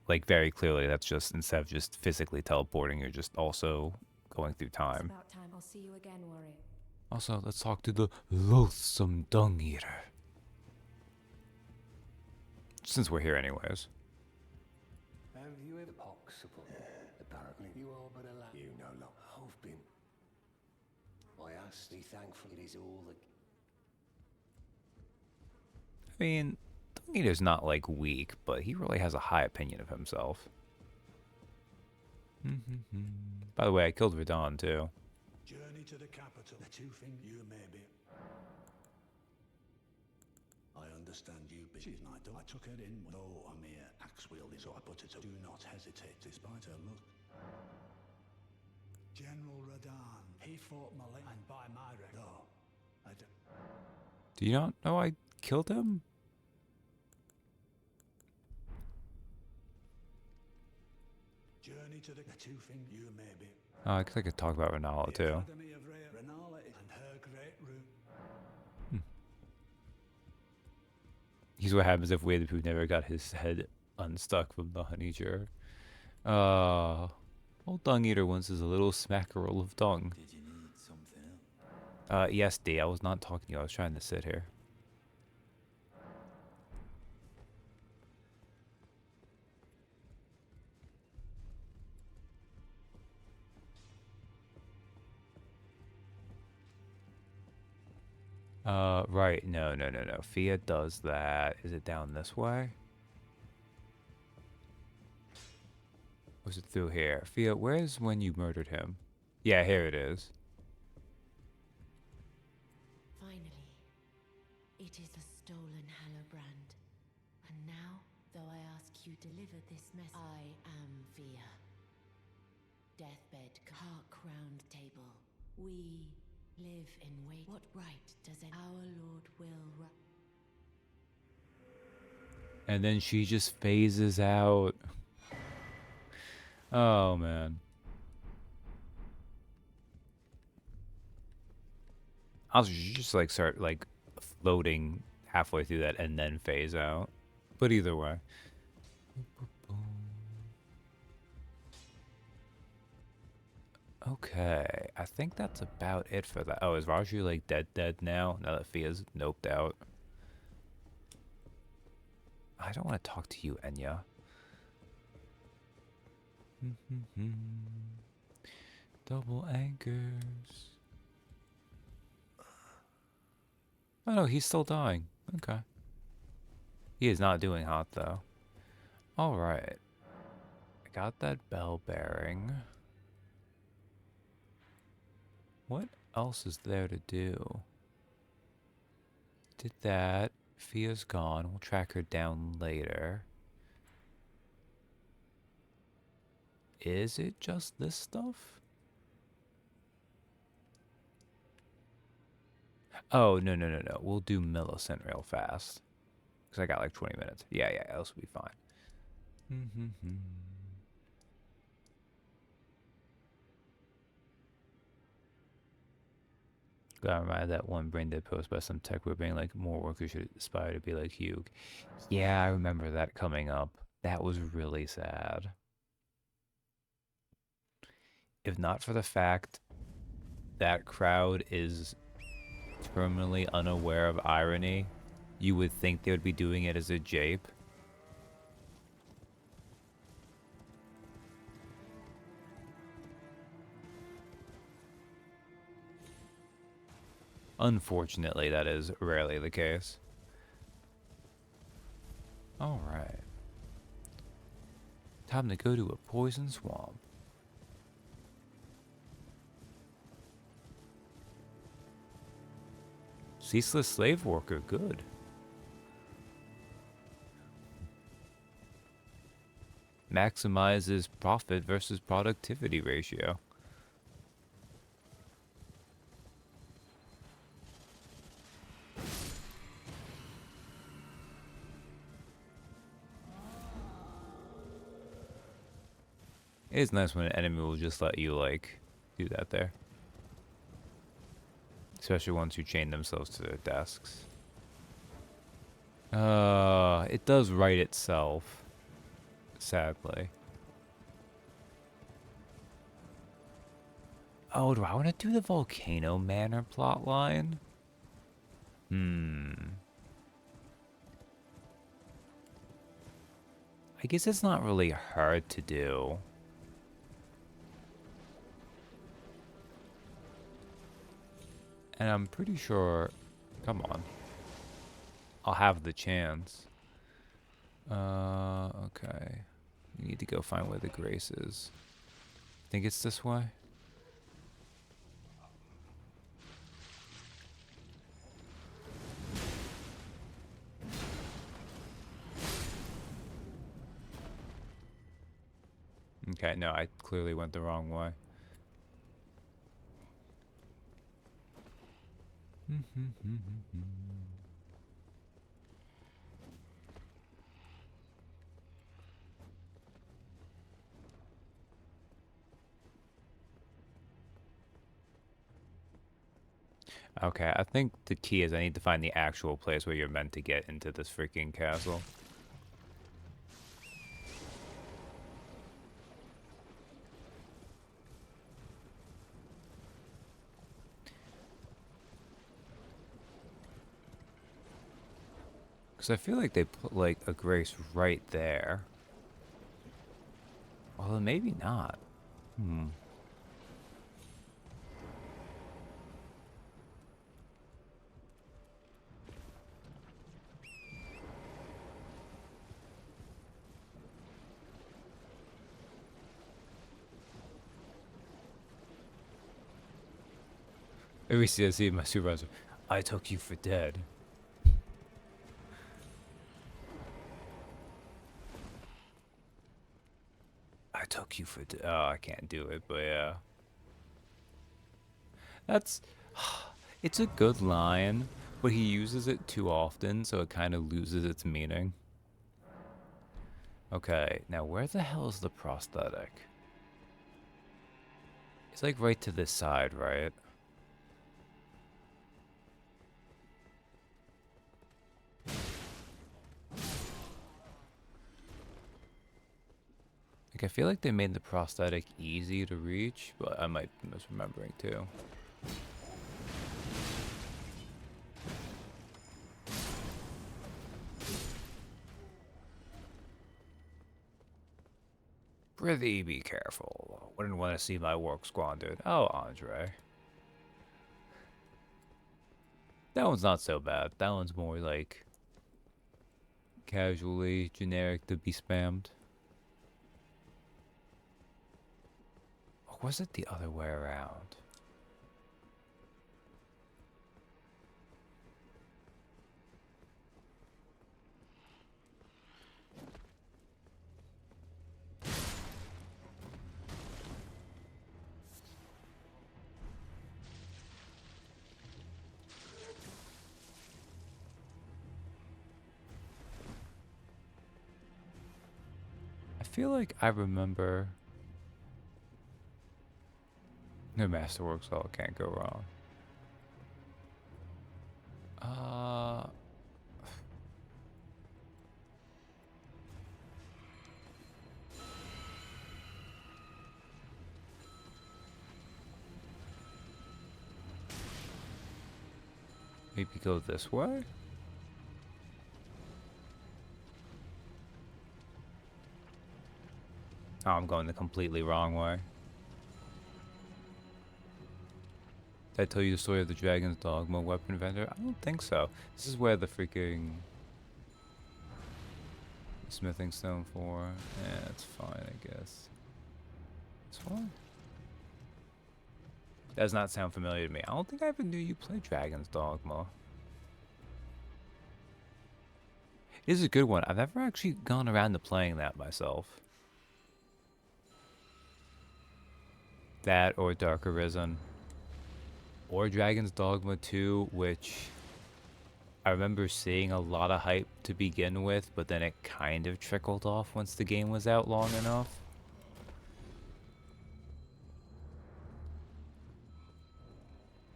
A: like, very clearly that's just, instead of just physically teleporting, you're just also going through
H: It's
A: time.
H: about time. I'll see you again, warrior.
A: Also, let's talk to the loathsome dung eater. Since we're here anyways.
I: Have you ever possible? Apparently you are but a lad. You know not. I've been. I ask thee thankful it is all the.
A: I mean, dung eater's not, like, weak, but he really has a high opinion of himself. By the way, I killed Radon, too.
B: Journey to the capital. The two things you may be. I understand you, but she's my daughter. I took her in, though I'm here axe wielding, so I put it up. Do not hesitate, despite her look. General Radon, he fought Malay, and by my record, though, I don't.
A: Do you not know I killed him?
B: Journey to the two things you may be.
A: Oh, I guess I could talk about Renala, too.
B: Academy of Renala and her great room.
A: He's what happens if Waifu never got his head unstuck from the honey jar. Old dung eater wants his little smackerel of dung.
E: Did you need something else?
A: Yes, D, I was not talking to you. I was trying to sit here. Right. No. Fia does that. Is it down this way? Was it through here? Fia, where's when you murdered him? Yeah, here it is.
F: Finally, it is the stolen Hallowbrand. And now, though I ask you deliver this message, I am Fia. Deathbed, heart-crowned table. We live in wait. What right does our Lord will?
A: And then she just phases out. Oh, man. Also, you just, like, start, like, floating halfway through that and then phase out. But either way. Okay, I think that's about it for that. Oh, is Raju, like, dead now? Now that Fia's noped out. I don't want to talk to you, Enya. Double anchors. Oh no, he's still dying. Okay. He is not doing hot though. Alright. I got that bell bearing. What else is there to do? Did that. Fia's gone. We'll track her down later. Is it just this stuff? Oh, no. We'll do Millicent real fast. Because I got like 20 minutes. Yeah, else will be fine. Got reminded that one brain dead post by some tech where being like, more workers should aspire to be like Hugh. Yeah, I remember that coming up. That was really sad. If not for the fact that crowd is terminally unaware of irony, you would think they would be doing it as a jape. Unfortunately, that is rarely the case. Alright. Time to go to a poison swamp. Ceaseless slave worker, good. Maximizes profit versus productivity ratio. It's nice when an enemy will just let you, like, do that there. Especially once you chain themselves to their desks. It does right itself. Sadly. Oh, do I want to do the Volcano Manor plotline? I guess it's not really hard to do. And I'm pretty sure... Come on. I'll have the chance. Okay. We need to go find where the Grace is. Think it's this way? Okay, no, I clearly went the wrong way. Okay, I think the key is I need to find the actual place where you're meant to get into this freaking castle. Because I feel like they put, like, a Grace right there. Although maybe not. Every see my supervisor. I took you for dead. I took you for dead. Oh, I can't do it, but yeah. That's... It's a good line, but he uses it too often, so it kind of loses its meaning. Okay, now where the hell is the prosthetic? It's like right to this side, right? Like, I feel like they made the prosthetic easy to reach, but I might be misremembering too. Prithee, be careful. Wouldn't want to see my work squandered. Oh, Andre. That one's not so bad. That one's more like casually generic to be spammed. Or was it the other way around? I feel like I remember... No Masterworks, all can't go wrong. Maybe go this way? Oh, I'm going the completely wrong way. Did I tell you the story of the Dragon's Dogma weapon vendor? I don't think so. This is where the freaking smithing stone for. Yeah, it's fine, I guess. It's fine. Does not sound familiar to me. I don't think I even knew you played Dragon's Dogma. It is a good one. I've never actually gone around to playing that myself. That or Dark Arisen. Or Dragon's Dogma 2, which I remember seeing a lot of hype to begin with, but then it kind of trickled off once the game was out long enough.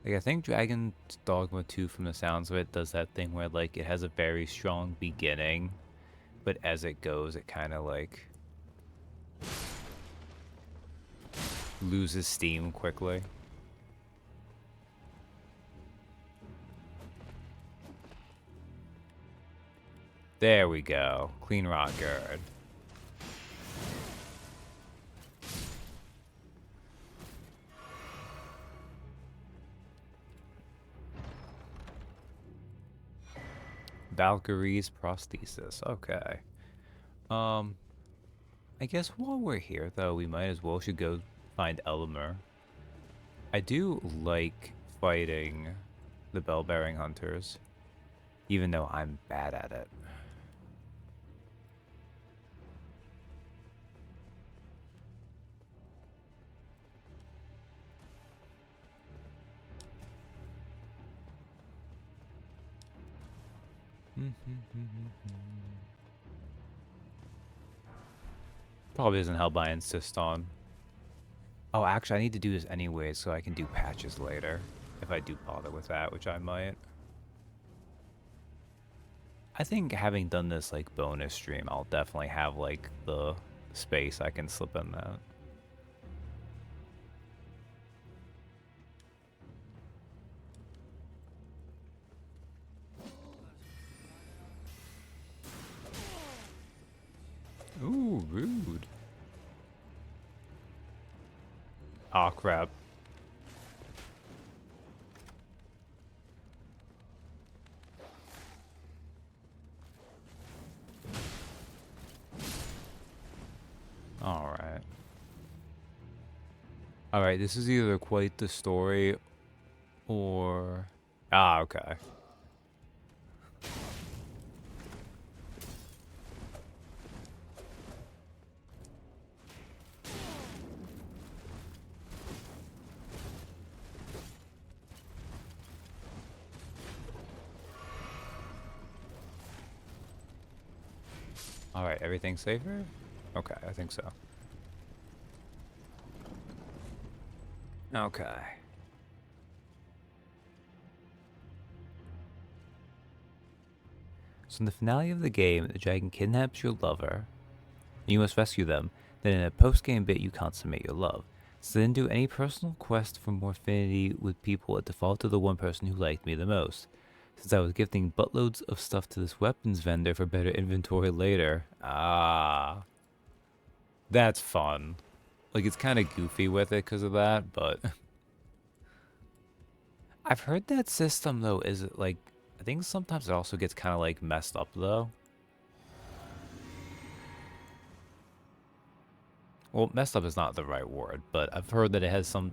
A: Like, I think Dragon's Dogma 2, from the sounds of it, does that thing where, like, it has a very strong beginning, but as it goes, it kind of, like, loses steam quickly. There we go. Clean rock guard. Valkyrie's prosthesis. Okay. I guess while we're here, though, we might as well should go find Elmer. I do like fighting the bell-bearing hunters, even though I'm bad at it. Probably doesn't help I insist on. Oh, actually, I need to do this anyway so I can do patches later. If I do bother with that, which I might. I think having done this, like, bonus stream, I'll definitely have, like, the space I can slip in that. Ooh, rude. Aw, crap. Alright. Alright, this is either quite the story or... Ah, okay. Alright, everything safer? Okay, I think so. Okay. So in the finale of the game, the dragon kidnaps your lover, and you must rescue them. Then in a post-game bit, you consummate your love. So then do any personal quest for more affinity with people at default to the one person who liked me the most. Since I was gifting buttloads of stuff to this weapons vendor for better inventory later. Ah. That's fun. Like, it's kind of goofy with it because of that, but... I've heard that system, though, is, like... I think sometimes it also gets kind of, like, messed up, though. Well, messed up is not the right word, but I've heard that it has some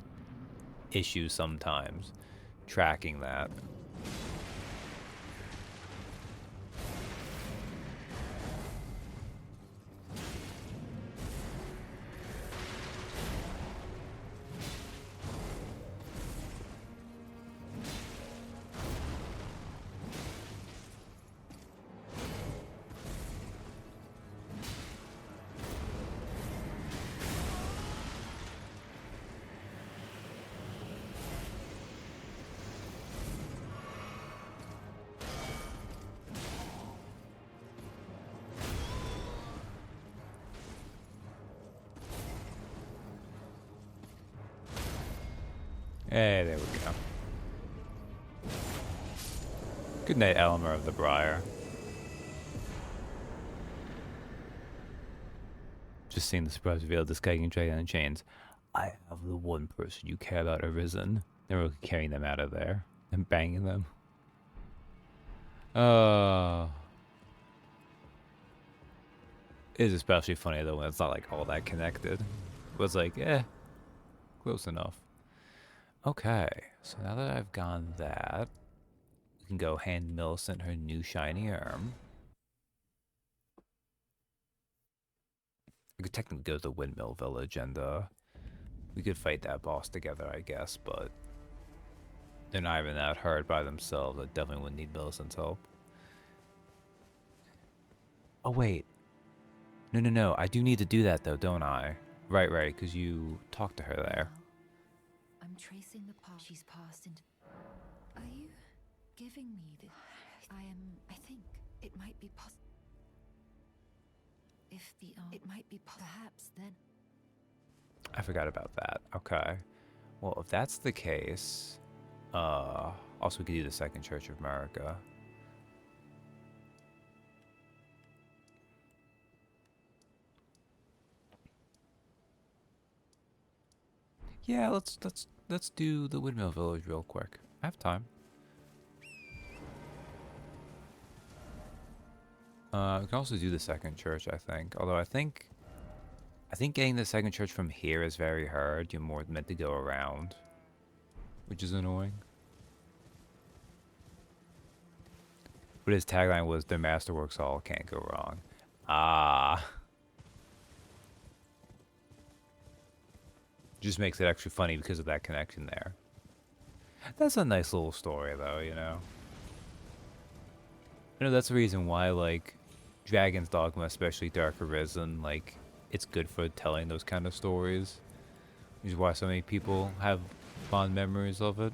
A: issues sometimes tracking that. Hey, there we go. Good night, Elmer of the Briar. Just seeing the surprise reveal of this guy getting dragged on chains. I have the one person you care about arisen. They're carrying them out of there and banging them. It is especially funny though when it's not like all that connected. It was like, close enough. Okay, so now that I've gone that, we can go hand Millicent her new shiny arm. We could technically go to the Windmill Village and we could fight that boss together, I guess, but they're not even that hard by themselves. I definitely wouldn't need Millicent's help. Oh, wait. No. I do need to do that, though, don't I? Right, because you talked to her there.
F: I'm tracing the path she's passed into. giving me the... I think it might be if the it might be perhaps then.
A: I forgot about that. Okay. Well, if that's the case, also we could do the Second Church of America. Yeah, let's do the Windmill Village real quick. I have time. We can also do the second church, I think. Although I think getting the second church from here is very hard. You're more meant to go around, which is annoying. But his tagline was, "Their masterworks all can't go wrong." Ah. Just makes it extra funny because of that connection there. That's a nice little story, though, you know? I know that's the reason why, like, Dragon's Dogma, especially Dark Arisen, like, it's good for telling those kind of stories. Which is why so many people have fond memories of it.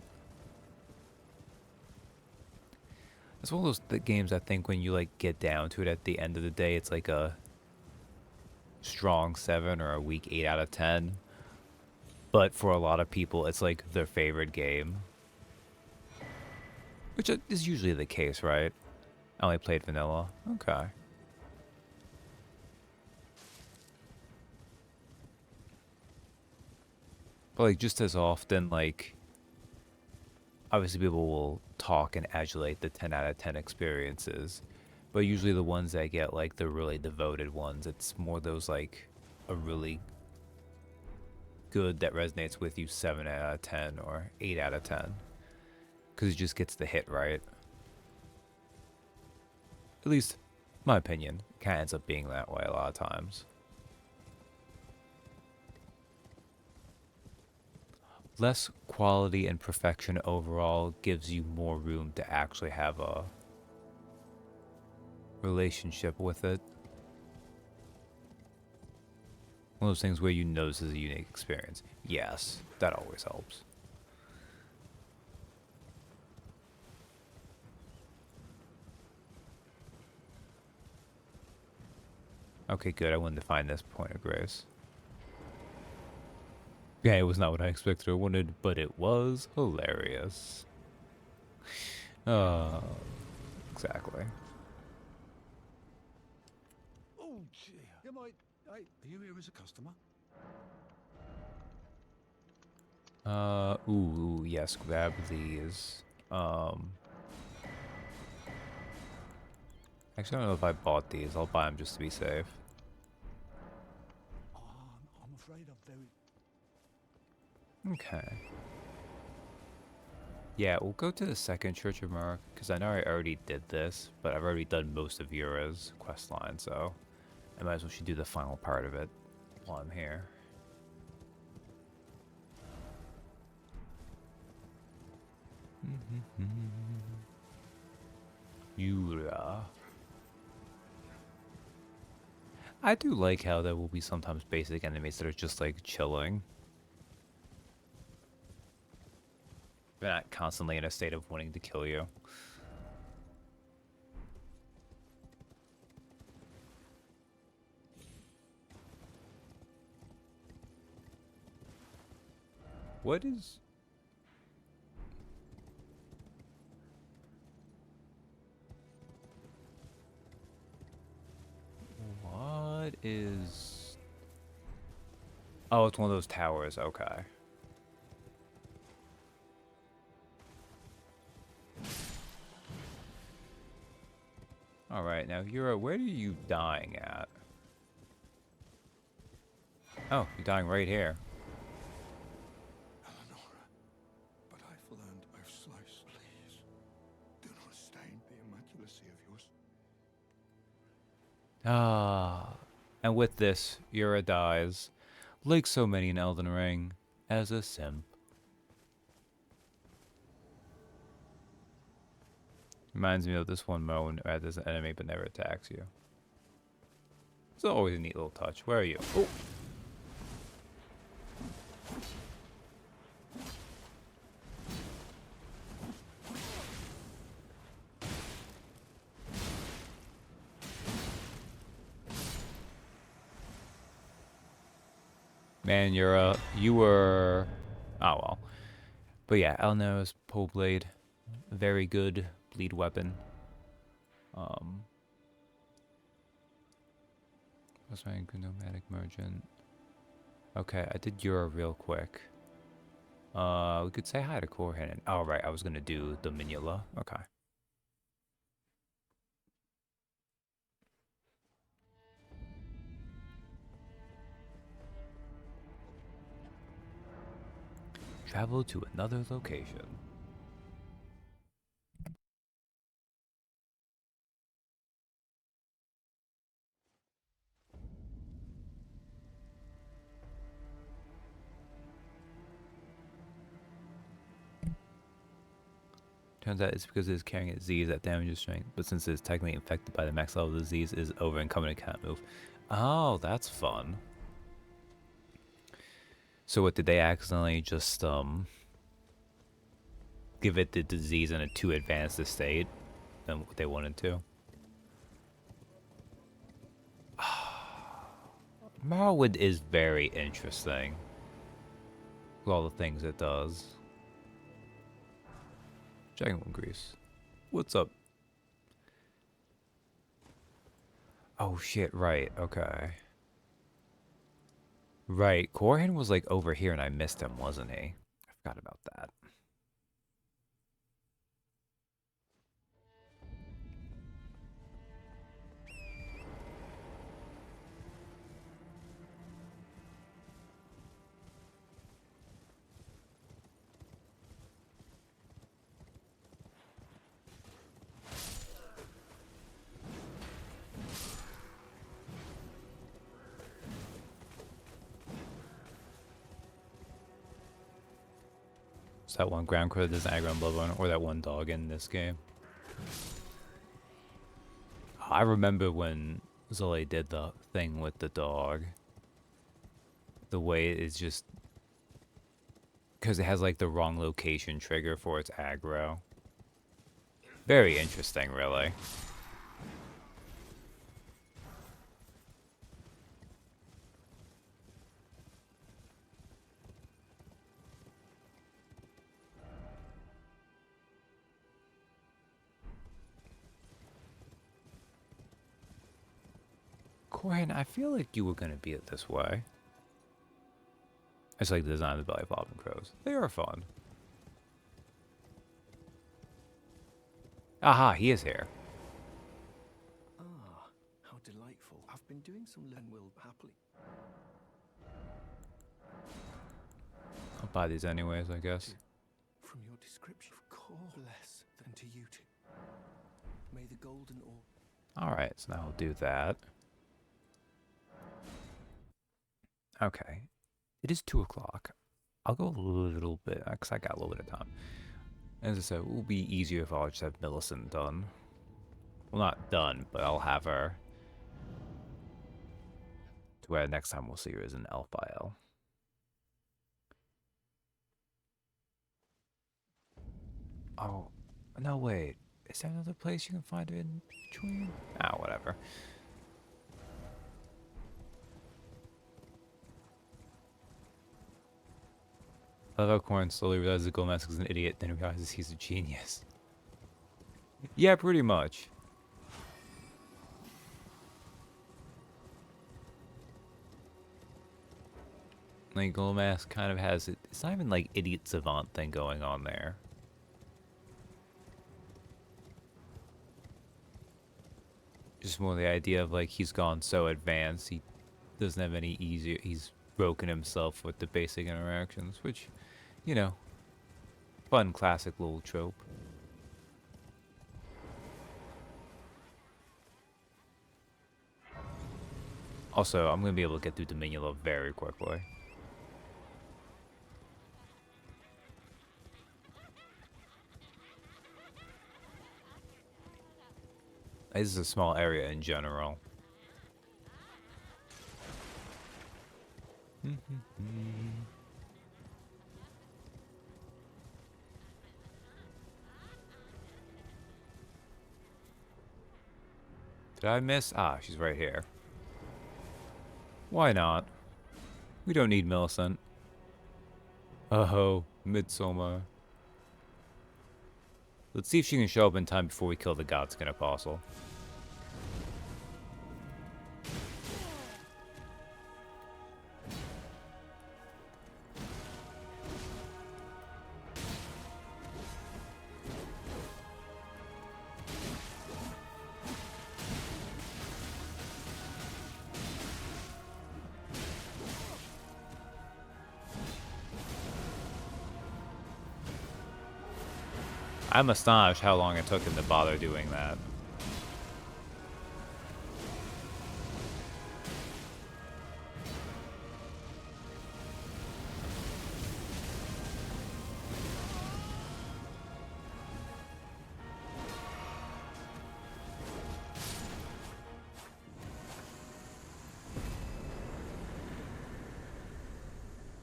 A: It's one of those games I think when you, like, get down to it at the end of the day, it's like a strong 7 or a weak 8 out of 10. But for a lot of people, it's like their favorite game. Which is usually the case, right? I only played vanilla. Okay. But like just as often, like obviously people will talk and adulate the 10 out of 10 experiences. But usually the ones that get like the really devoted ones, it's more those like a really good that resonates with you 7 out of 10 or 8 out of 10. Because it just gets the hit right. At least, my opinion, it kind of ends up being that way a lot of times. Less quality and perfection overall gives you more room to actually have a relationship with it. One of those things where you know this is a unique experience. Yes, that always helps. Okay, good. I wanted to find this point of grace. Yeah, it was not what I expected or wanted, but it was hilarious. Exactly.
B: Oh, dear. You might... Hey, are you here as a customer?
A: Ooh, yes, grab these. Actually, I don't know if I bought these. I'll buy them just to be safe.
B: I'm afraid I'm very...
A: Okay. Yeah, we'll go to the second Church of Merc, because I know I already did this, but I've already done most of Yura's questline, so I might as well should do the final part of it while I'm here. Yura. I do like how there will be sometimes basic enemies that are just like chilling. They're not constantly in a state of wanting to kill you. What is... What is... Oh, it's one of those towers. Okay. Alright, now Yura, where are you dying at? Oh, you're dying right here.
B: Eleonora, but I've learned I've sliced. Please, do not stain the immaculacy of yours.
A: Ah. And with this, Yura dies, like so many in Elden Ring, as a simp. Reminds me of this one moment where there's an enemy but never attacks you. It's always a neat little touch. Where are you? Oh! Man, you were, oh well. But yeah, Elno's pole blade, very good bleed weapon. What's my nomadic merchant? Okay, I did Euro real quick. We could say hi to Corhin. Oh right, I was gonna do the Minula. Okay. Travel to another location. Turns out it's because it's carrying a disease that damages strength, but since it's technically infected by the max level of the disease, is over and coming and can't move. Oh, that's fun. So what, did they accidentally just give it the disease in a too advanced state than what they wanted to? Morrowind is very interesting with all the things it does. Dragon Grease. What's up? Oh shit, right, okay. Right, Corhin was like over here and I missed him, wasn't he? I forgot about that. Is that one ground crew that doesn't aggro on Bloodborne, or that one dog in this game? I remember when Zully did the thing with the dog. The way it's just... because it has like the wrong location trigger for its aggro. Very interesting, really. Corin, I feel like you were going to be it this way. It's like the design of the belly flopping crows. They are fun. Aha, he is here.
I: Ah, how delightful. I've been doing some and will happily.
A: I'll buy these anyways, I guess.
I: From your description, of course, less than to you two. May the golden orb.
A: Alright, so now I'll do that. Okay. It is 2 o'clock. I'll go a little bit, because I got a little bit of time. As I said, it will be easier if I'll just have Millicent done. Well, not done, but I'll have her. To where next time we'll see her as an Elfile. Oh, no, wait. Is there another place you can find her in between? Ah, whatever. I love how Corn slowly realizes that Golmask is an idiot, then realizes he's a genius. Yeah, pretty much. Like, Golmask kind of has it. It's not even like idiot savant thing going on there. Just more the idea of like he's gone so advanced, he doesn't have any easier. He's broken himself with the basic interactions, which, you know, fun classic little trope. Also, I'm gonna be able to get through Dominula very quickly. This is a small area in general. Did I miss? Ah, she's right here. Why not? We don't need Millicent. Oh, Midsommar. Let's see if she can show up in time before we kill the Godskin Apostle. I'm astonished how long it took him to bother doing that.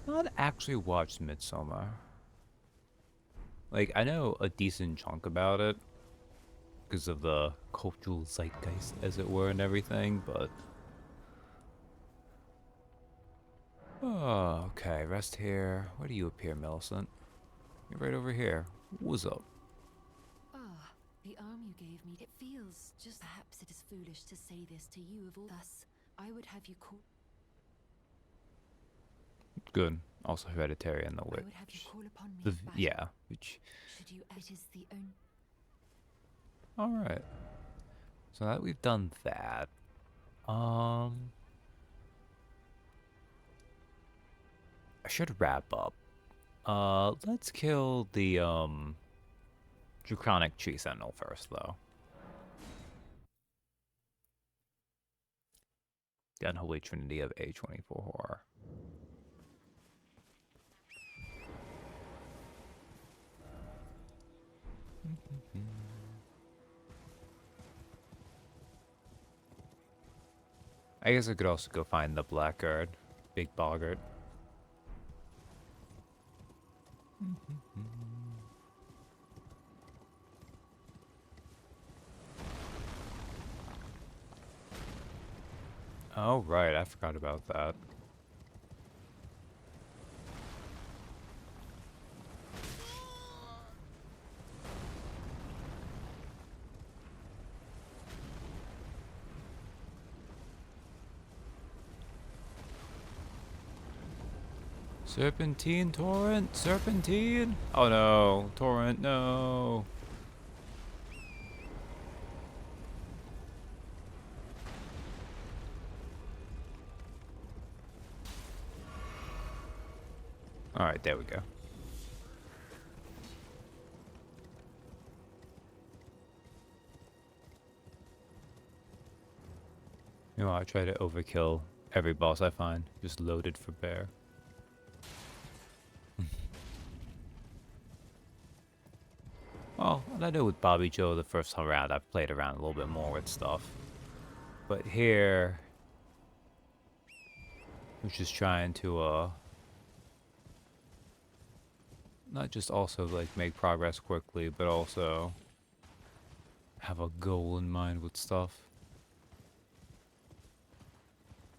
A: Not actually watched Midsommar. Like, I know a decent chunk about it because of the cultural zeitgeist, as it were, and everything, but... Oh, okay, rest here. Where do you appear, Millicent? You're right over here. What's up?
F: Ah, the arm you gave me. It feels just... Perhaps it is foolish to say this to you of all. Thus, I would have you call...
A: Good. Also Hereditary and The Witch.
F: I would have you call upon me in battle.
A: Yeah, which...
F: Should you... It is the only...
A: Alright. So that we've done that. I should wrap up. Let's kill the, Draconic Tree Sentinel first, though. The Unholy Trinity of A24 Horror. I guess I could also go find the Blackguard, Big Boggart. Oh, right, I forgot about that. Serpentine, Torrent, Serpentine! Oh no, Torrent, no! Alright, there we go. You know, I try to overkill every boss I find, just loaded for bear. Well, and I know with Bobby Joe the first time around, I've played around a little bit more with stuff. But here, I'm just trying to, not just also, like, make progress quickly, but also have a goal in mind with stuff.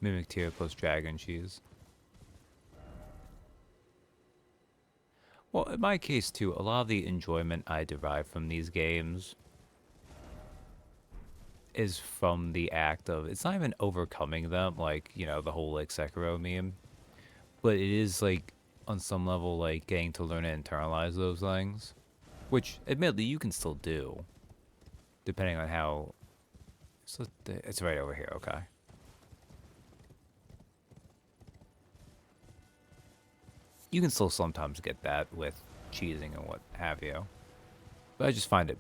A: Mimic Tear plus Dragon Cheese. Well, in my case too, a lot of the enjoyment I derive from these games is from the act of, it's not even overcoming them, like, you know, the whole, like, Sekiro meme. But it is, like, on some level, like, getting to learn to internalize those things. Which, admittedly, you can still do. Depending on how... So, it's right over here, okay. You can still sometimes get that with cheesing and what have you. But I just find it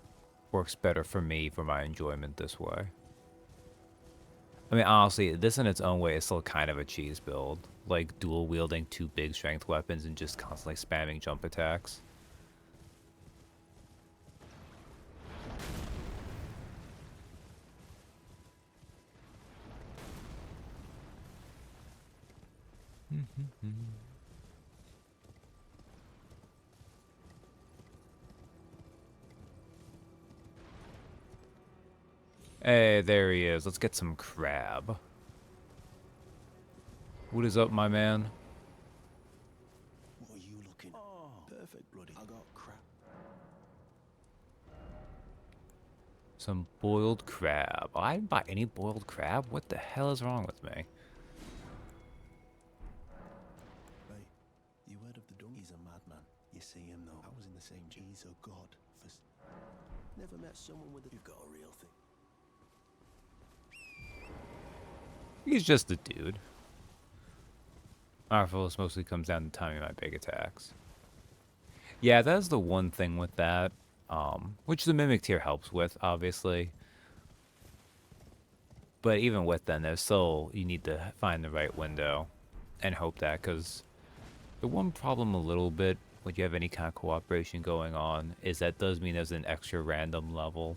A: works better for me, for my enjoyment this way. I mean, honestly, this in its own way is still kind of a cheese build. Like, dual wielding 2 big strength weapons and just constantly spamming jump attacks. Hey, there he is. Let's get some crab. What is up, my man? Some boiled crab. I didn't buy any boiled crab? What the hell is wrong with me?
B: Hey, you heard of the donkey? He's a madman. You see him though. I was in the same. He's a god. Never met someone with a. You've got a real thing.
A: He's just a dude. Artfulness mostly comes down to timing my big attacks. Yeah, that's the one thing with that. Which the Mimic tier helps with, obviously. But even with them, there's still, you need to find the right window and hope that, because the one problem a little bit when you have any kind of cooperation going on is that does mean there's an extra random level.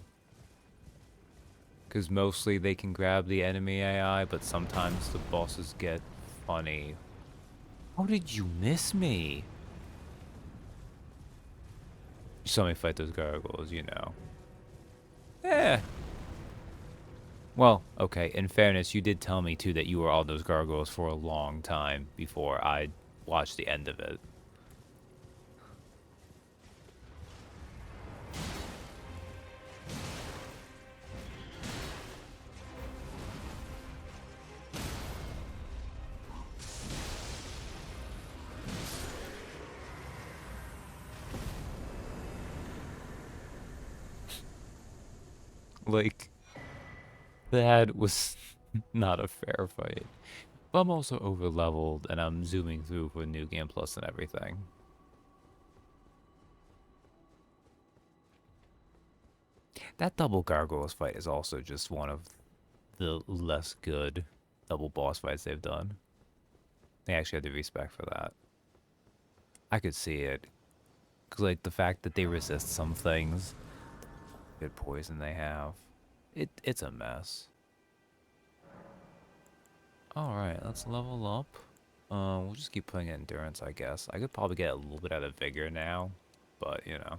A: Because mostly they can grab the enemy AI, but sometimes the bosses get funny. How did you miss me? You saw me fight those gargoyles, you know. Eh. Well, okay, in fairness, you did tell me too that you were on those gargoyles for a long time before I watched the end of it. Like, that was not a fair fight. But I'm also over leveled and I'm zooming through for New Game Plus and everything. That double gargoyles fight is also just one of the less good double boss fights they've done. They actually had the respect for that. I could see it. Because, like, the fact that they resist some things, good poison they have, it's a mess. Alright, let's level up. We'll just keep playing endurance, I guess. I could probably get a little bit out of vigor now, but, you know.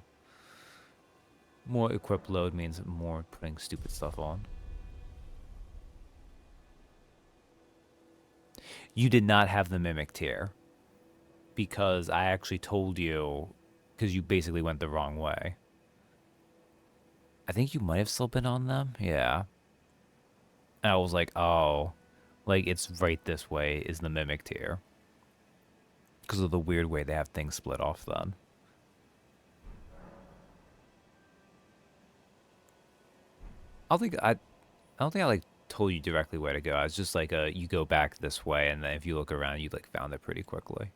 A: More equip load means more putting stupid stuff on. You did not have the Mimic tier. Because I actually told you, because you basically went the wrong way. I think you might have still been on them, yeah. And I was like, oh, like it's right this way is the Mimic tier. Because of the weird way they have things split off then. I don't think I like told you directly where to go. I was just like, you go back this way, and then if you look around, you like found it pretty quickly.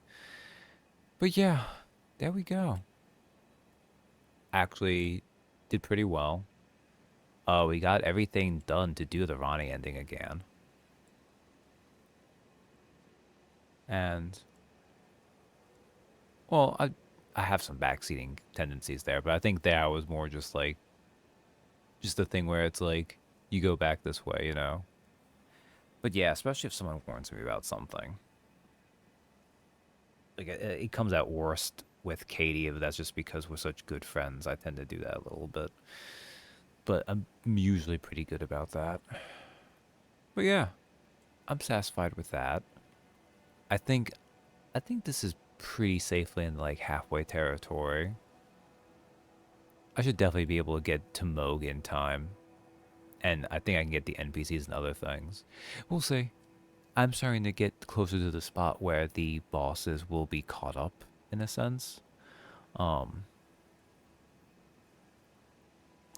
A: But yeah, there we go. Actually, did pretty well. We got everything done to do the Ronnie ending again. And, well, I have some backseating tendencies there, but I think there I was more just like, just the thing where it's like, you go back this way, you know? But yeah, especially if someone warns me about something. Like, it comes out worst with Katie, but that's just because we're such good friends. I tend to do that a little bit. But I'm usually pretty good about that. But yeah, I'm satisfied with that. I think this is pretty safely in like halfway territory. I should definitely be able to get to Moog in time. And I think I can get the NPCs and other things. We'll see. I'm starting to get closer to the spot where the bosses will be caught up, in a sense.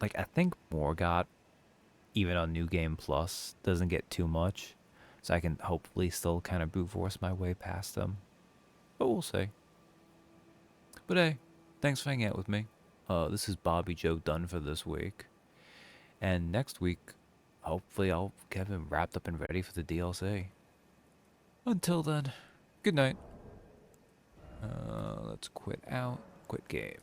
A: Like, I think Morgott, even on New Game Plus, doesn't get too much. So I can hopefully still kind of brute force my way past them. But we'll see. But hey, thanks for hanging out with me. This is Bobby Joe done for this week. And next week, hopefully I'll get him wrapped up and ready for the DLC. Until then, good night. Let's quit out. Quit game.